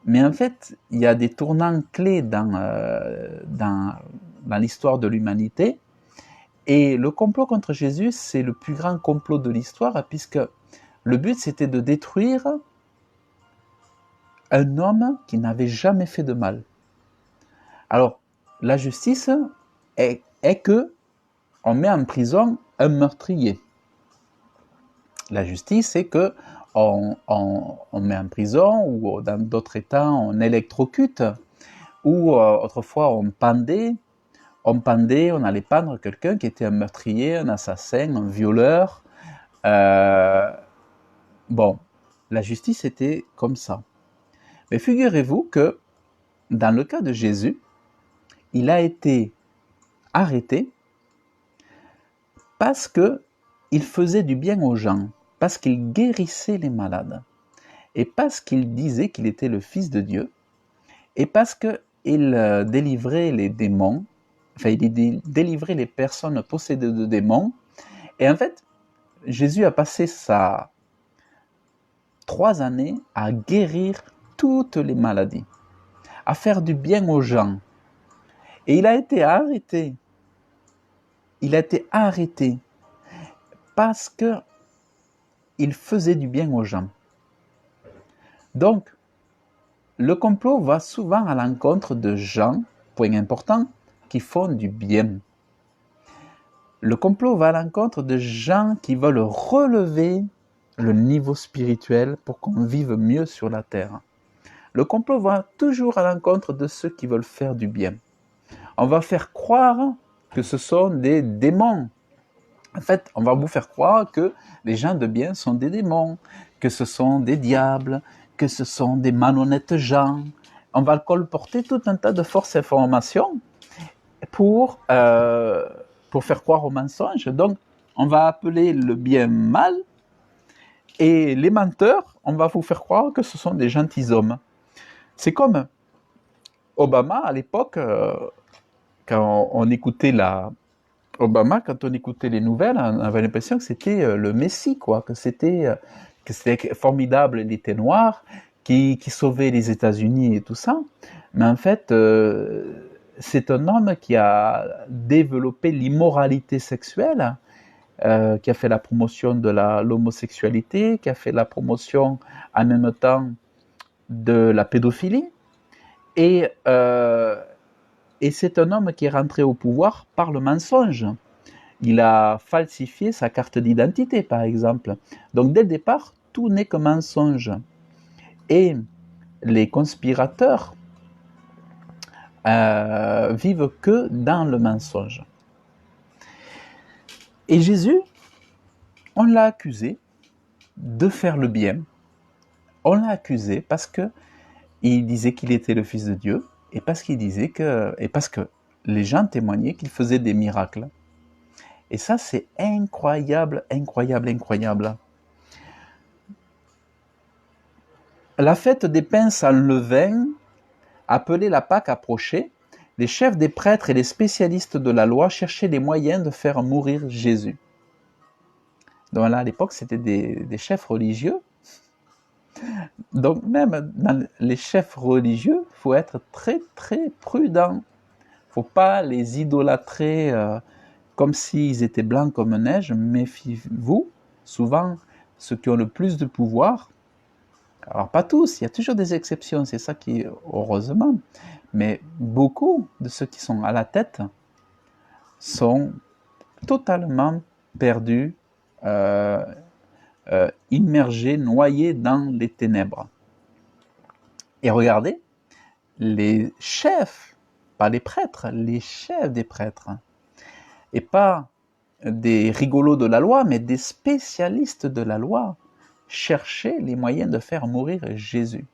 mais en fait, il y a des tournants clés dans l'histoire de l'humanité, et le complot contre Jésus, c'est le plus grand complot de l'histoire, puisque le but, c'était de détruire un homme qui n'avait jamais fait de mal. Alors, la justice est que on met en prison un meurtrier. La justice, c'est que on met en prison, ou dans d'autres états, on électrocute, ou autrefois on pendait, on allait pendre quelqu'un qui était un meurtrier, un assassin, un violeur. Bon, la justice était comme ça. Mais figurez-vous que dans le cas de Jésus, il a été arrêté parce qu'il faisait du bien aux gens, parce qu'il guérissait les malades, et parce qu'il disait qu'il était le Fils de Dieu, et parce qu'il délivrait les démons, enfin il délivrait les personnes possédées de démons. Et en fait, Jésus a passé 3 années à guérir toutes les maladies, à faire du bien aux gens. Et il a été arrêté. Il a été arrêté parce qu'il faisait du bien aux gens. Donc, le complot va souvent à l'encontre de gens, point important, qui font du bien. Le complot va à l'encontre de gens qui veulent relever le niveau spirituel pour qu'on vive mieux sur la terre. Le complot va toujours à l'encontre de ceux qui veulent faire du bien. On va faire croire que ce sont des démons. En fait, on va vous faire croire que les gens de bien sont des démons, que ce sont des diables, que ce sont des malhonnêtes gens. On va colporter tout un tas de fausses informations pour faire croire au mensonge. Donc, on va appeler le bien mal, et les menteurs, on va vous faire croire que ce sont des gentilshommes. C'est comme Obama à l'époque, quand on écoutait les nouvelles, on avait l'impression que c'était le Messie, quoi, que c'était formidable, il était noir, qui sauvait les États-Unis et tout ça. Mais en fait, c'est un homme qui a développé l'immoralité sexuelle, qui a fait la promotion de l'homosexualité, qui a fait la promotion en même temps de la pédophilie. Et c'est un homme qui est rentré au pouvoir par le mensonge. Il a falsifié sa carte d'identité, par exemple. Donc, dès le départ, tout n'est que mensonge. Et les conspirateurs vivent que dans le mensonge. Et Jésus, on l'a accusé de faire le bien. On l'a accusé parce que il disait qu'il était le Fils de Dieu, et parce que les gens témoignaient qu'il faisait des miracles. Et ça, c'est incroyable, incroyable, incroyable. La fête des pains sans levain, appelée la Pâque approchait, les chefs des prêtres et les spécialistes de la loi cherchaient des moyens de faire mourir Jésus. Donc là, à l'époque, c'était des chefs religieux. Donc même dans les chefs religieux, il faut être très très prudent. Il ne faut pas les idolâtrer comme s'ils étaient blancs comme neige. Méfiez-vous, souvent ceux qui ont le plus de pouvoir, alors pas tous, il y a toujours des exceptions, c'est ça qui est heureusement, mais beaucoup de ceux qui sont à la tête sont totalement perdus, immergés, noyés dans les ténèbres. Et regardez, les chefs, pas les prêtres, les chefs des prêtres, et pas des rigolos de la loi, mais des spécialistes de la loi, cherchaient les moyens de faire mourir Jésus.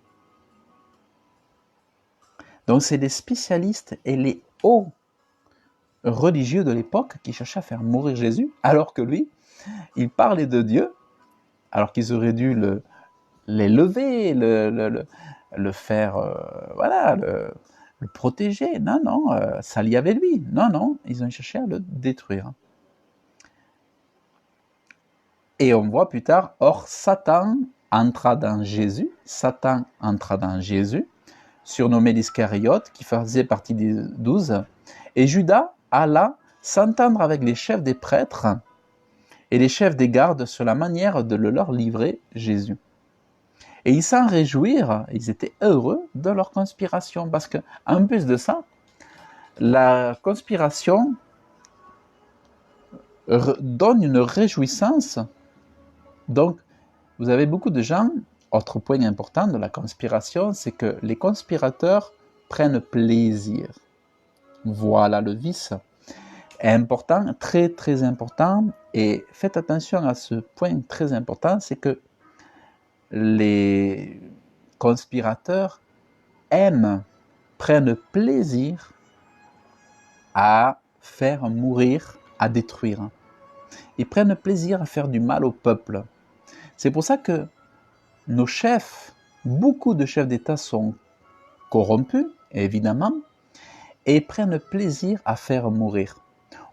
Donc c'est les spécialistes et les hauts religieux de l'époque qui cherchaient à faire mourir Jésus, alors que lui, il parlait de Dieu, alors qu'ils auraient dû l'élever, le faire, le protéger. Non, s'allier avec lui. Non, ils ont cherché à le détruire. Et on voit plus tard, or Satan entra dans Jésus, surnommé l'Iscariote, qui faisait partie des 12, et Judas alla s'entendre avec les chefs des prêtres et les chefs des gardes sur la manière de leur livrer Jésus. Et ils s'en réjouirent, ils étaient heureux de leur conspiration, parce qu'en plus de ça, la conspiration donne une réjouissance. Donc, vous avez beaucoup de gens, autre point important de la conspiration, c'est que les conspirateurs prennent plaisir. Voilà le vice. Est important, très très important, et faites attention à ce point très important, c'est que les conspirateurs prennent plaisir à faire mourir, à détruire. Ils prennent plaisir à faire du mal au peuple. C'est pour ça que nos chefs, beaucoup de chefs d'État sont corrompus, évidemment, et prennent plaisir à faire mourir.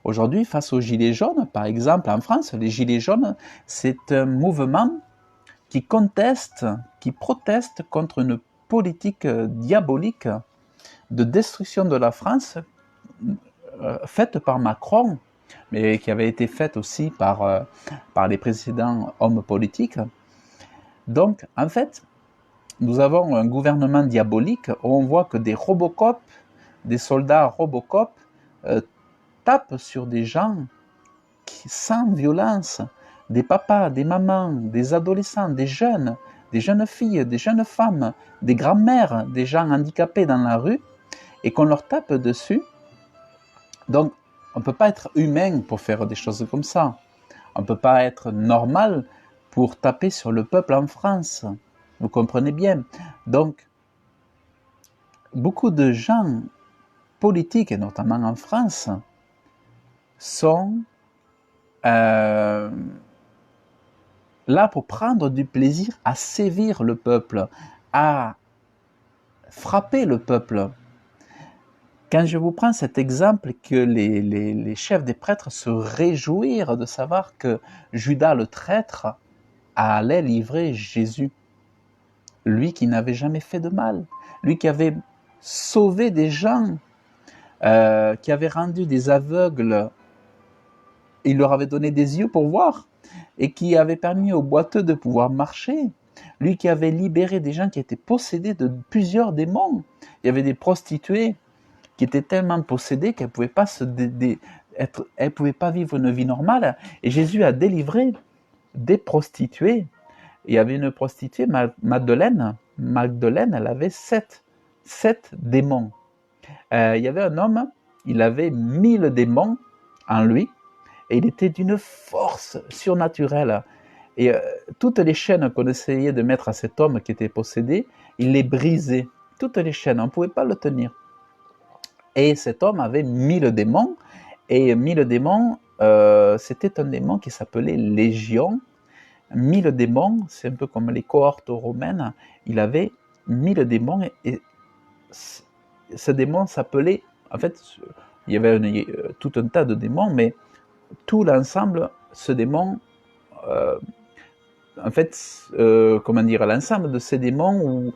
Aujourd'hui, face aux Gilets jaunes, par exemple, en France, les Gilets jaunes, c'est un mouvement qui conteste, qui proteste contre une politique diabolique de destruction de la France faite par Macron, mais qui avait été faite aussi par les précédents hommes politiques. Donc, en fait, nous avons un gouvernement diabolique où on voit que des Robocop, des soldats Robocop, tapent sur des gens sans violence, des papas, des mamans, des adolescents, des jeunes filles, des jeunes femmes, des grands-mères, des gens handicapés dans la rue, et qu'on leur tape dessus. Donc, on ne peut pas être humain pour faire des choses comme ça. On ne peut pas être normal pour taper sur le peuple en France. Vous comprenez bien. Donc, beaucoup de gens politiques, et notamment en France, sont là pour prendre du plaisir à sévir le peuple, à frapper le peuple. Quand je vous prends cet exemple que les chefs des prêtres se réjouirent de savoir que Judas le traître allait livrer Jésus, lui qui n'avait jamais fait de mal, lui qui avait sauvé des gens, qui avait rendu des aveugles, il leur avait donné des yeux pour voir, et qui avait permis aux boiteux de pouvoir marcher, lui qui avait libéré des gens qui étaient possédés de plusieurs démons. Il y avait des prostituées qui étaient tellement possédées qu'elles ne pouvaient pas pouvaient pas vivre une vie normale. Et Jésus a délivré des prostituées. Il y avait une prostituée, Magdeleine, elle avait sept démons. Il y avait un homme, il avait 1000 démons en lui, et il était d'une force surnaturelle. Et toutes les chaînes qu'on essayait de mettre à cet homme qui était possédé, il les brisait. Toutes les chaînes, on ne pouvait pas le tenir. Et cet homme avait 1000 démons, et 1000 démons, c'était un démon qui s'appelait Légion. 1000 démons, c'est un peu comme les cohortes romaines, il avait 1000 démons, et ce démon s'appelait, en fait, il y avait tout un tas de démons, mais tout l'ensemble, ce démon, en fait, l'ensemble de ces démons, ou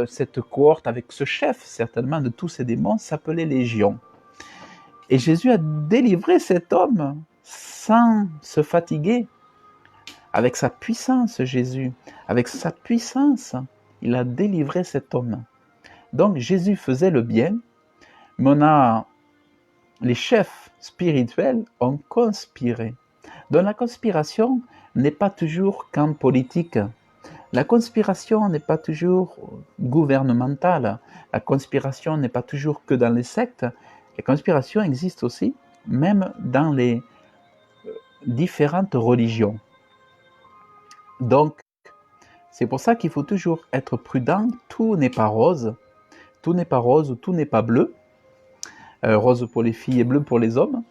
cette cohorte avec ce chef, certainement, de tous ces démons, s'appelait Légion. Et Jésus a délivré cet homme sans se fatiguer. Avec sa puissance, Jésus, avec sa puissance, il a délivré cet homme. Donc Jésus faisait le bien, mais les chefs spirituels ont conspiré. Donc la conspiration n'est pas toujours qu'en politique. La conspiration n'est pas toujours gouvernementale. La conspiration n'est pas toujours que dans les sectes. La conspiration existe aussi, même dans les différentes religions. Donc, c'est pour ça qu'il faut toujours être prudent. Tout n'est pas rose. Tout n'est pas rose, tout n'est pas bleu. Rose pour les filles et bleu pour les hommes.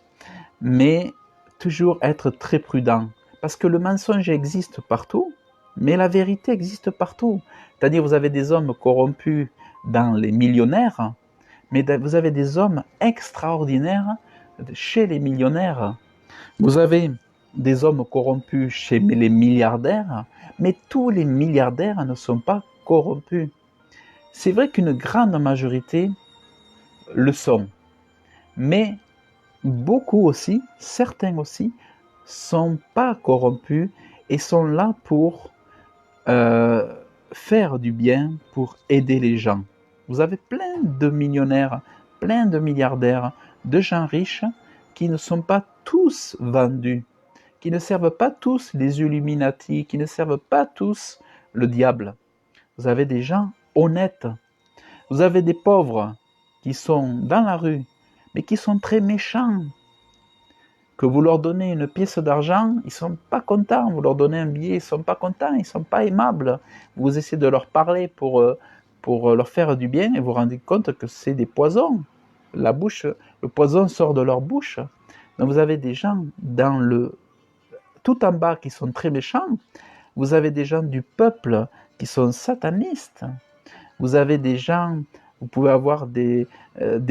Mais toujours être très prudent. Parce que le mensonge existe partout, mais la vérité existe partout. C'est-à-dire, vous avez des hommes corrompus dans les millionnaires, mais vous avez des hommes extraordinaires chez les millionnaires. Vous avez des hommes corrompus chez les milliardaires, mais tous les milliardaires ne sont pas corrompus. C'est vrai qu'une grande majorité le sont, mais beaucoup aussi, certains aussi, sont pas corrompus et sont là pour faire du bien, pour aider les gens. Vous avez plein de millionnaires, plein de milliardaires, de gens riches qui ne sont pas tous vendus, qui ne servent pas tous les Illuminati, qui ne servent pas tous le diable. Vous avez des gens honnêtes. Vous avez des pauvres qui sont dans la rue, mais qui sont très méchants, que vous leur donnez une pièce d'argent, ils ne sont pas contents, vous leur donnez un billet, ils ne sont pas contents, ils ne sont pas aimables. Vous essayez de leur parler pour leur faire du bien et vous vous rendez compte que c'est des poisons. Le poison sort de leur bouche. Donc vous avez des gens tout en bas qui sont très méchants, vous avez des gens du peuple qui sont satanistes, vous avez des gens, vous pouvez avoir des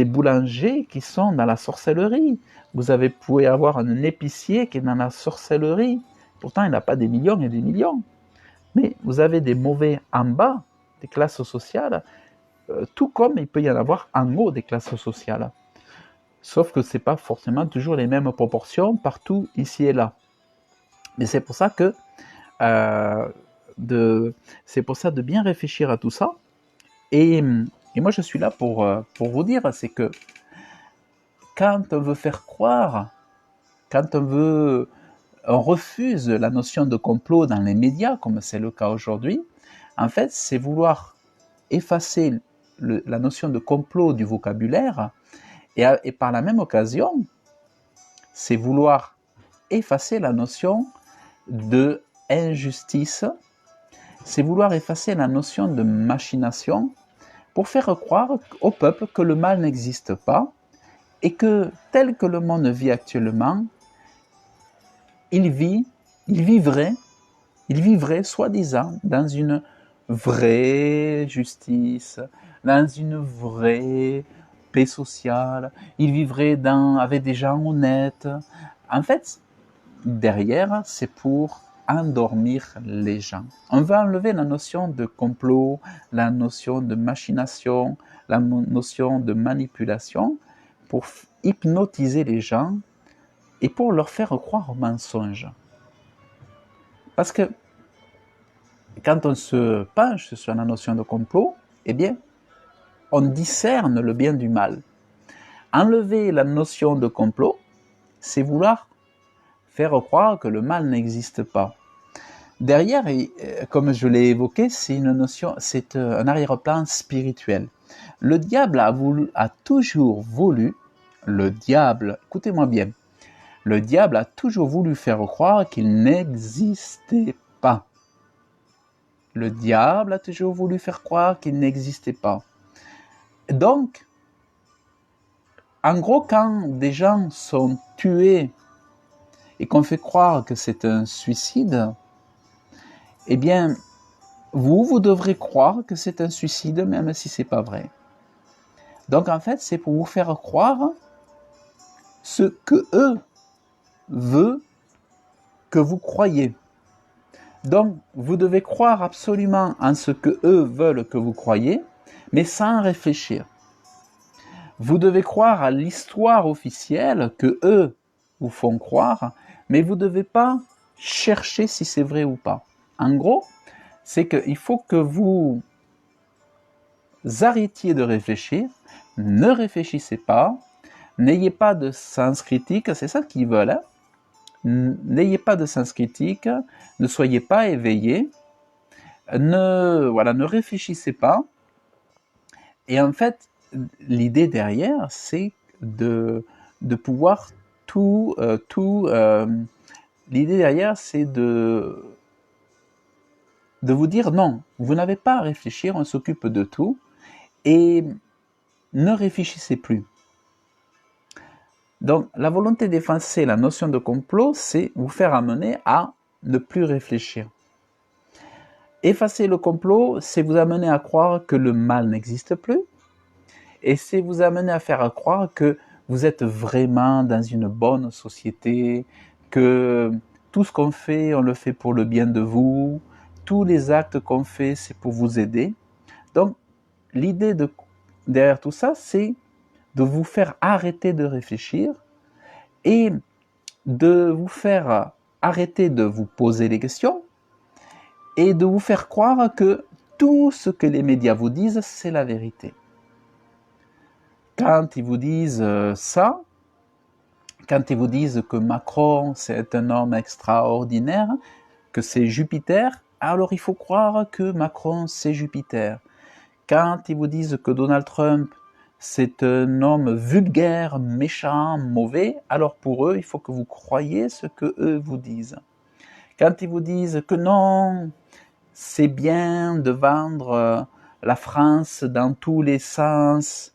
boulangers qui sont dans la sorcellerie, pouvez avoir un épicier qui est dans la sorcellerie, pourtant il n'a pas des millions et des millions, mais vous avez des mauvais en bas, des classes sociales, tout comme il peut y en avoir en haut des classes sociales. Sauf que ce n'est pas forcément toujours les mêmes proportions partout, ici et là. Mais c'est pour ça que c'est pour ça de bien réfléchir à tout ça. Et moi, je suis là pour vous dire, c'est que quand on veut faire croire, quand on refuse la notion de complot dans les médias, comme c'est le cas aujourd'hui, en fait, c'est vouloir effacer la notion de complot du vocabulaire, et par la même occasion, c'est vouloir effacer la notion de injustice, c'est vouloir effacer la notion de machination pour faire croire au peuple que le mal n'existe pas et que tel que le monde vit actuellement, il vivrait soi-disant dans une vraie justice, dans une vraie paix sociale, il vivrait avec des gens honnêtes. En fait, derrière, c'est pour endormir les gens. On va enlever la notion de complot, la notion de machination, la notion de manipulation pour hypnotiser les gens et pour leur faire croire au mensonge. Parce que quand on se penche sur la notion de complot, eh bien, on discerne le bien du mal. Enlever la notion de complot, c'est vouloir faire croire que le mal n'existe pas. Derrière, comme je l'ai évoqué, c'est un arrière-plan spirituel. Le diable a toujours voulu, écoutez-moi bien, le diable a toujours voulu faire croire qu'il n'existait pas. Le diable a toujours voulu faire croire qu'il n'existait pas. Donc, en gros, quand des gens sont tués et qu'on fait croire que c'est un suicide, eh bien, vous devrez croire que c'est un suicide, même si c'est pas vrai. Donc, en fait, c'est pour vous faire croire ce que eux veulent que vous croyez. Donc, vous devez croire absolument en ce que eux veulent que vous croyez, mais sans réfléchir. Vous devez croire à l'histoire officielle que eux vous font croire, mais vous ne devez pas chercher si c'est vrai ou pas. En gros, c'est qu'il faut que vous arrêtiez de réfléchir, ne réfléchissez pas, n'ayez pas de sens critique, c'est ça qu'ils veulent. Hein? N'ayez pas de sens critique, ne soyez pas éveillés, ne réfléchissez pas. Et en fait, l'idée derrière, c'est de pouvoir l'idée derrière, c'est de vous dire non, vous n'avez pas à réfléchir, on s'occupe de tout, et ne réfléchissez plus. Donc, la volonté d'effacer la notion de complot, c'est vous faire amener à ne plus réfléchir. Effacer le complot, c'est vous amener à croire que le mal n'existe plus, et c'est vous amener à faire croire que vous êtes vraiment dans une bonne société, que tout ce qu'on fait, on le fait pour le bien de vous, tous les actes qu'on fait, c'est pour vous aider. Donc, l'idée derrière tout ça, c'est de vous faire arrêter de réfléchir et de vous faire arrêter de vous poser des questions et de vous faire croire que tout ce que les médias vous disent, c'est la vérité. Quand ils vous disent ça, quand ils vous disent que Macron, c'est un homme extraordinaire, que c'est Jupiter, alors il faut croire que Macron, c'est Jupiter. Quand ils vous disent que Donald Trump, c'est un homme vulgaire, méchant, mauvais, alors pour eux, il faut que vous croyiez ce que eux vous disent. Quand ils vous disent que non, c'est bien de vendre la France dans tous les sens,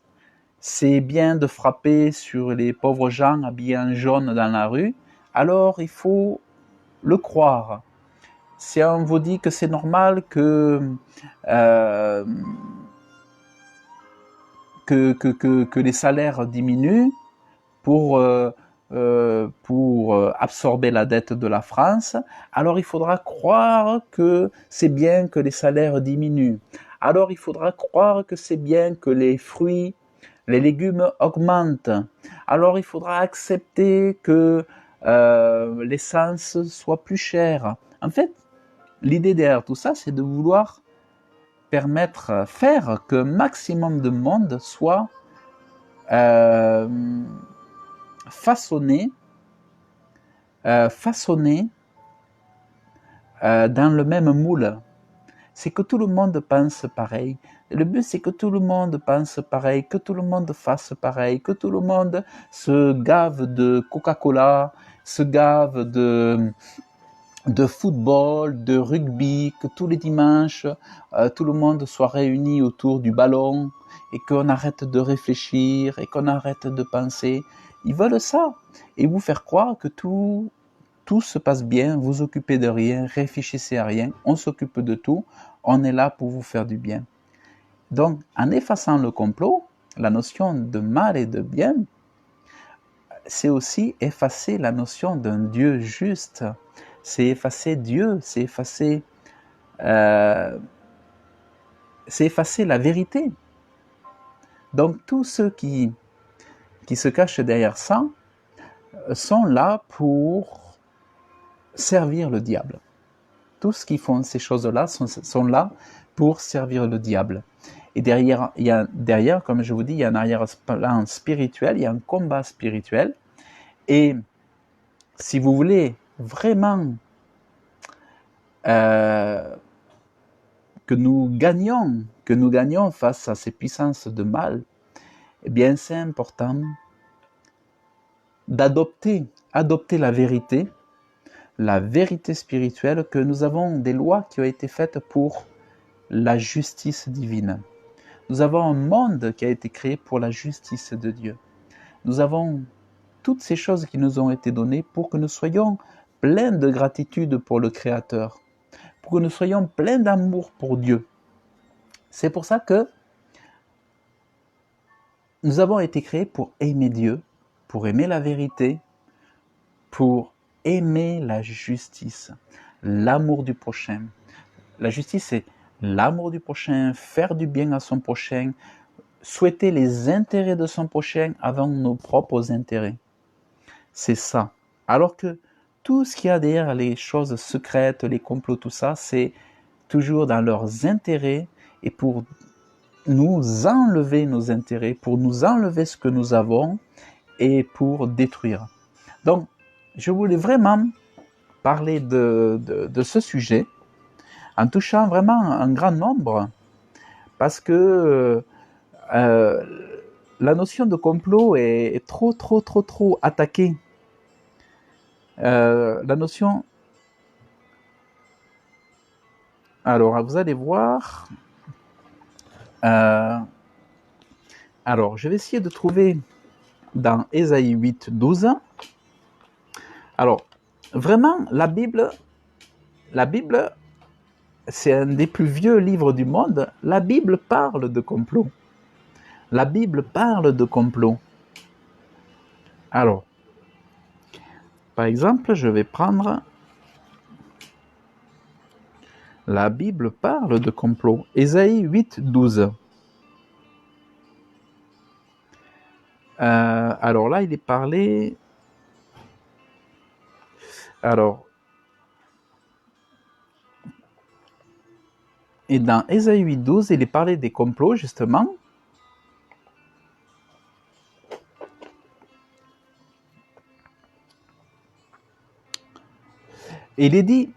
c'est bien de frapper sur les pauvres gens habillés en jaune dans la rue, alors il faut le croire. Si on vous dit que c'est normal que les salaires diminuent pour absorber la dette de la France, alors il faudra croire que c'est bien que les salaires diminuent. Alors il faudra croire que c'est bien que les fruits, les légumes augmentent. Alors il faudra accepter que l'essence soit plus chère. En fait, l'idée derrière tout ça, c'est de vouloir faire qu'un maximum de monde soit façonné dans le même moule. C'est que tout le monde pense pareil. Le but, c'est que tout le monde pense pareil, que tout le monde fasse pareil, que tout le monde se gave de Coca-Cola, se gave de football, de rugby, que tous les dimanches, tout le monde soit réuni autour du ballon et qu'on arrête de réfléchir et qu'on arrête de penser. Ils veulent ça et vous faire croire que tout se passe bien, vous occupez de rien, réfléchissez à rien, on s'occupe de tout, on est là pour vous faire du bien. Donc, en effaçant le complot, la notion de mal et de bien, c'est aussi effacer la notion d'un Dieu juste. C'est effacer Dieu, c'est effacer la vérité. Donc tous ceux qui se cachent derrière ça sont là pour servir le diable. Tous ceux qui font ces choses-là sont là pour servir le diable. Et derrière, comme je vous dis, il y a un arrière-plan spirituel, il y a un combat spirituel. Et si vous voulez vraiment que nous gagnions face à ces puissances de mal, eh bien c'est important d'adopter la vérité spirituelle, que nous avons des lois qui ont été faites pour la justice divine. Nous avons un monde qui a été créé pour la justice de Dieu. Nous avons toutes ces choses qui nous ont été données pour que nous soyons pleins de gratitude pour le Créateur, pour que nous soyons pleins d'amour pour Dieu. C'est pour ça que nous avons été créés pour aimer Dieu, pour aimer la vérité, pour aimer la justice, l'amour du prochain. La justice, c'est l'amour du prochain, faire du bien à son prochain, souhaiter les intérêts de son prochain avant nos propres intérêts. C'est ça. Alors que tout ce qu'il y a derrière les choses secrètes, les complots, tout ça, c'est toujours dans leurs intérêts et pour nous enlever nos intérêts, pour nous enlever ce que nous avons et pour détruire. Donc, je voulais vraiment parler de ce sujet en touchant vraiment un grand nombre, parce que la notion de complot est trop attaquée. La notion... Alors, vous allez voir... alors, je vais essayer de trouver dans Ésaïe 8, 12. Alors, vraiment, la Bible, c'est un des plus vieux livres du monde. La Bible parle de complot. La Bible parle de complot. Alors, par exemple, je vais prendre... La Bible parle de complot. Ésaïe 8, 12. Alors là, il est parlé... Alors... Et dans Ésaïe 8, 12, il est parlé des complots, justement. Et il est dit...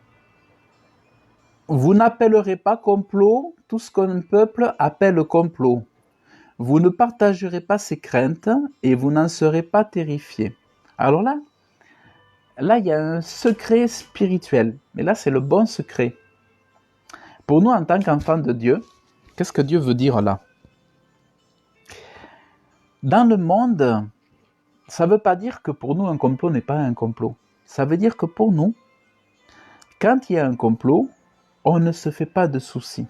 Vous n'appellerez pas complot tout ce qu'un peuple appelle complot. vous ne partagerez pas ses craintes et vous n'en serez pas terrifiés. Alors là, il y a un secret spirituel. Mais là, c'est le bon secret. Pour nous, en tant qu'enfants de Dieu, qu'est-ce que Dieu veut dire là? Dans le monde, ça ne veut pas dire que pour nous, un complot n'est pas un complot. Ça veut dire que pour nous, quand il y a un complot, on ne se fait pas de soucis.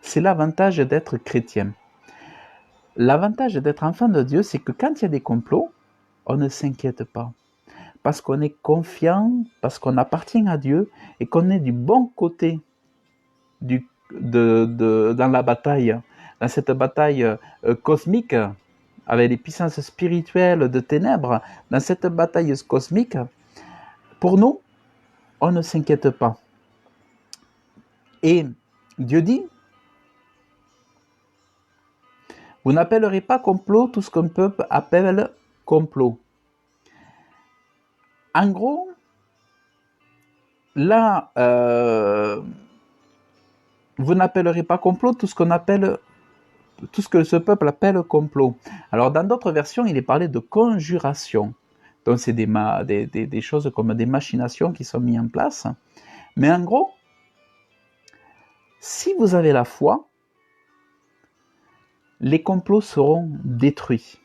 C'est l'avantage d'être chrétien. L'avantage d'être enfant de Dieu, c'est que quand il y a des complots, on ne s'inquiète pas. Parce qu'on est confiant, parce qu'on appartient à Dieu et qu'on est du bon côté dans la bataille, dans cette bataille cosmique, avec les puissances spirituelles de ténèbres, dans cette bataille cosmique, pour nous, on ne s'inquiète pas. Et Dieu dit, vous n'appellerez pas complot tout ce qu'un peuple appelle complot. En gros, là, vous n'appellerez pas complot tout ce que ce peuple appelle complot. Alors, dans d'autres versions, il est parlé de conjuration. Donc, c'est des choses comme des machinations qui sont mises en place. Mais en gros, si vous avez la foi, les complots seront détruits.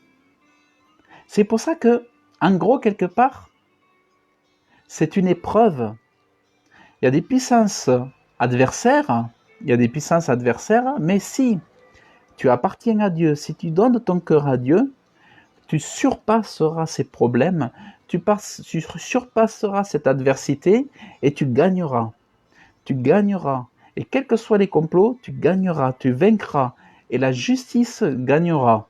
C'est pour ça que, en gros, quelque part, c'est une épreuve. Il y a des puissances adversaires, mais si tu appartiens à Dieu, si tu donnes ton cœur à Dieu, tu surpasseras ces problèmes, tu surpasseras cette adversité et tu gagneras. Tu gagneras. Et quels que soient les complots, tu gagneras, tu vaincras. Et la justice gagnera.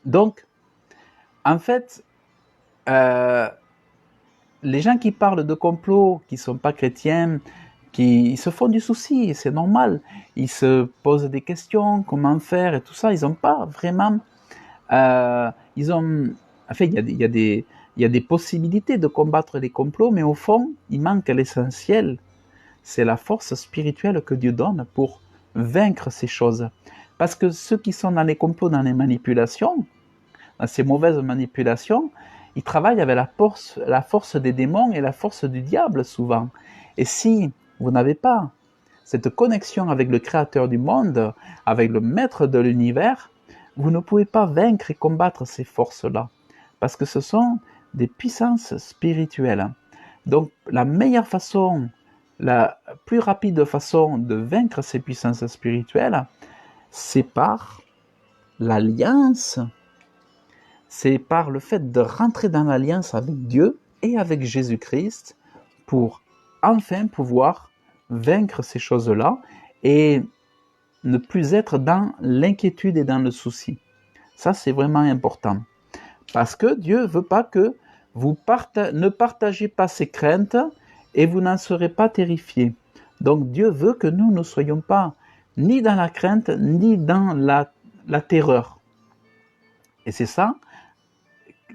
Donc, en fait, les gens qui parlent de complots, qui ne sont pas chrétiens, ils se font du souci, c'est normal. Ils se posent des questions, comment faire et tout ça. Ils n'ont pas vraiment... il y a des possibilités de combattre les complots, mais au fond, il manque l'essentiel. C'est la force spirituelle que Dieu donne pour vaincre ces choses. Parce que ceux qui sont dans les complots, dans les manipulations, dans ces mauvaises manipulations, ils travaillent avec la force des démons et la force du diable souvent. Et si vous n'avez pas cette connexion avec le Créateur du monde, avec le Maître de l'univers, vous ne pouvez pas vaincre et combattre ces forces-là. Parce que ce sont des puissances spirituelles. Donc la meilleure façon, la plus rapide façon de vaincre ces puissances spirituelles, c'est par l'alliance. C'est par le fait de rentrer dans l'alliance avec Dieu et avec Jésus-Christ pour enfin pouvoir vaincre ces choses-là et ne plus être dans l'inquiétude et dans le souci. Ça, c'est vraiment important. Parce que Dieu ne veut pas que vous ne partagez pas ses craintes et vous n'en serez pas terrifiés. Donc Dieu veut que nous ne soyons pas ni dans la crainte, ni dans la terreur. Et c'est ça,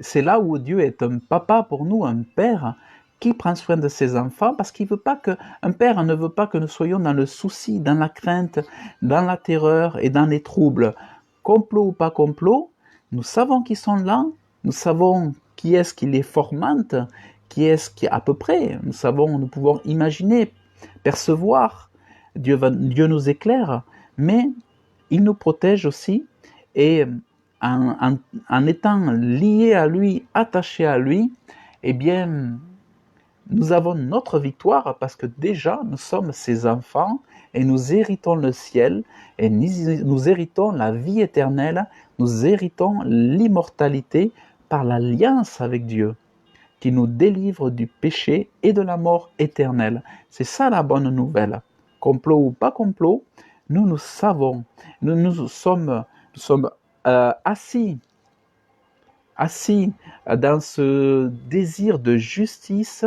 c'est là où Dieu est un papa pour nous, un père qui prend soin de ses enfants, parce qu'il veut pas que, un père ne veut pas que nous soyons dans le souci, dans la crainte, dans la terreur et dans les troubles. Complot ou pas complot, nous savons qu'ils sont là, nous savons qui est-ce qui les fomente, qui est-ce qui, à peu près, nous pouvons imaginer, percevoir. Dieu nous éclaire, mais il nous protège aussi, et en étant liés à lui, attachés à lui, eh bien, nous avons notre victoire parce que déjà nous sommes ses enfants et nous héritons le ciel et nous héritons la vie éternelle, nous héritons l'immortalité par l'alliance avec Dieu qui nous délivre du péché et de la mort éternelle. C'est ça la bonne nouvelle. Complot ou pas complot, nous savons, nous sommes assis dans ce désir de justice,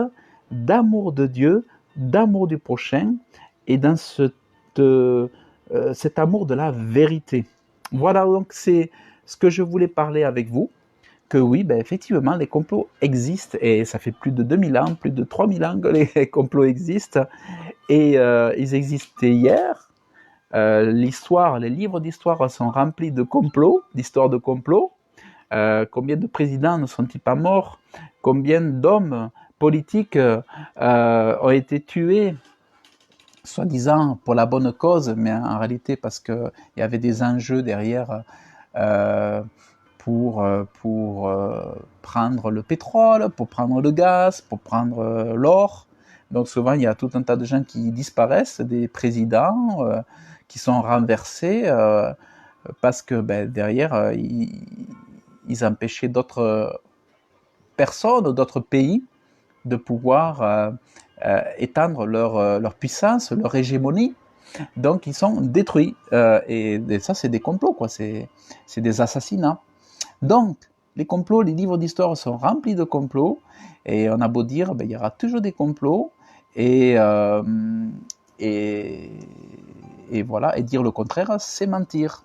d'amour de Dieu, d'amour du prochain, et dans cet amour de la vérité. Voilà, donc c'est ce que je voulais parler avec vous, que oui, effectivement, les complots existent, et ça fait plus de 2000 ans, plus de 3000 ans que les complots existent, et ils existaient hier, les livres d'histoire sont remplis de complots, d'histoires de complots. Combien de présidents ne sont-ils pas morts? Combien d'hommes politiques ont été tués, soi-disant pour la bonne cause, mais en réalité parce qu'il y avait des enjeux derrière pour prendre le pétrole, pour prendre le gaz, pour prendre l'or. Donc souvent, il y a tout un tas de gens qui disparaissent, des présidents qui sont renversés parce que derrière, ils empêchaient d'autres personnes, d'autres pays de pouvoir étendre leur puissance, leur hégémonie. Donc ils sont détruits. Et ça, c'est des complots, quoi. C'est des assassinats. Donc, les complots, les livres d'histoire sont remplis de complots. Et on a beau dire, il y aura toujours des complots. Et voilà, et dire le contraire, c'est mentir.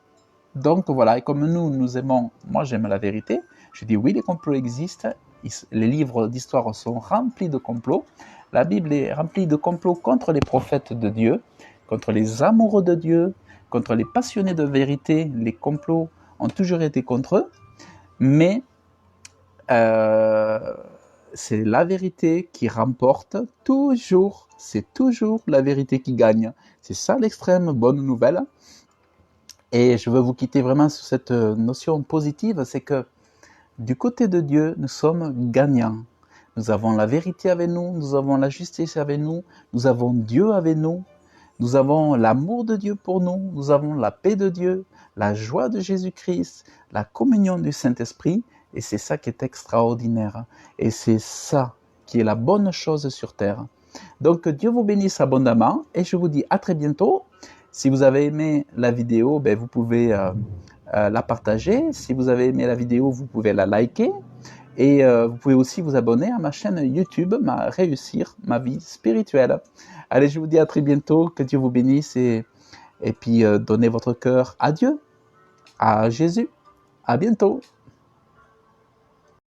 Donc voilà, et comme nous aimons, moi j'aime la vérité, je dis oui, les complots existent, les livres d'histoire sont remplis de complots, la Bible est remplie de complots contre les prophètes de Dieu, contre les amoureux de Dieu, contre les passionnés de vérité, les complots ont toujours été contre eux, mais c'est la vérité qui remporte toujours, c'est toujours la vérité qui gagne. C'est ça l'extrême bonne nouvelle. Et je veux vous quitter vraiment sur cette notion positive, c'est que du côté de Dieu, nous sommes gagnants. Nous avons la vérité avec nous, nous avons la justice avec nous, nous avons Dieu avec nous, nous avons l'amour de Dieu pour nous, nous avons la paix de Dieu, la joie de Jésus-Christ, la communion du Saint-Esprit, et c'est ça qui est extraordinaire. Et c'est ça qui est la bonne chose sur terre. Donc Dieu vous bénisse abondamment, et je vous dis à très bientôt. Si vous avez aimé la vidéo, vous pouvez la partager. Si vous avez aimé la vidéo, vous pouvez la liker. Et vous pouvez aussi vous abonner à ma chaîne YouTube, Réussir ma vie spirituelle. Allez, je vous dis à très bientôt. Que Dieu vous bénisse et puis donnez votre cœur à Dieu, à Jésus. À bientôt.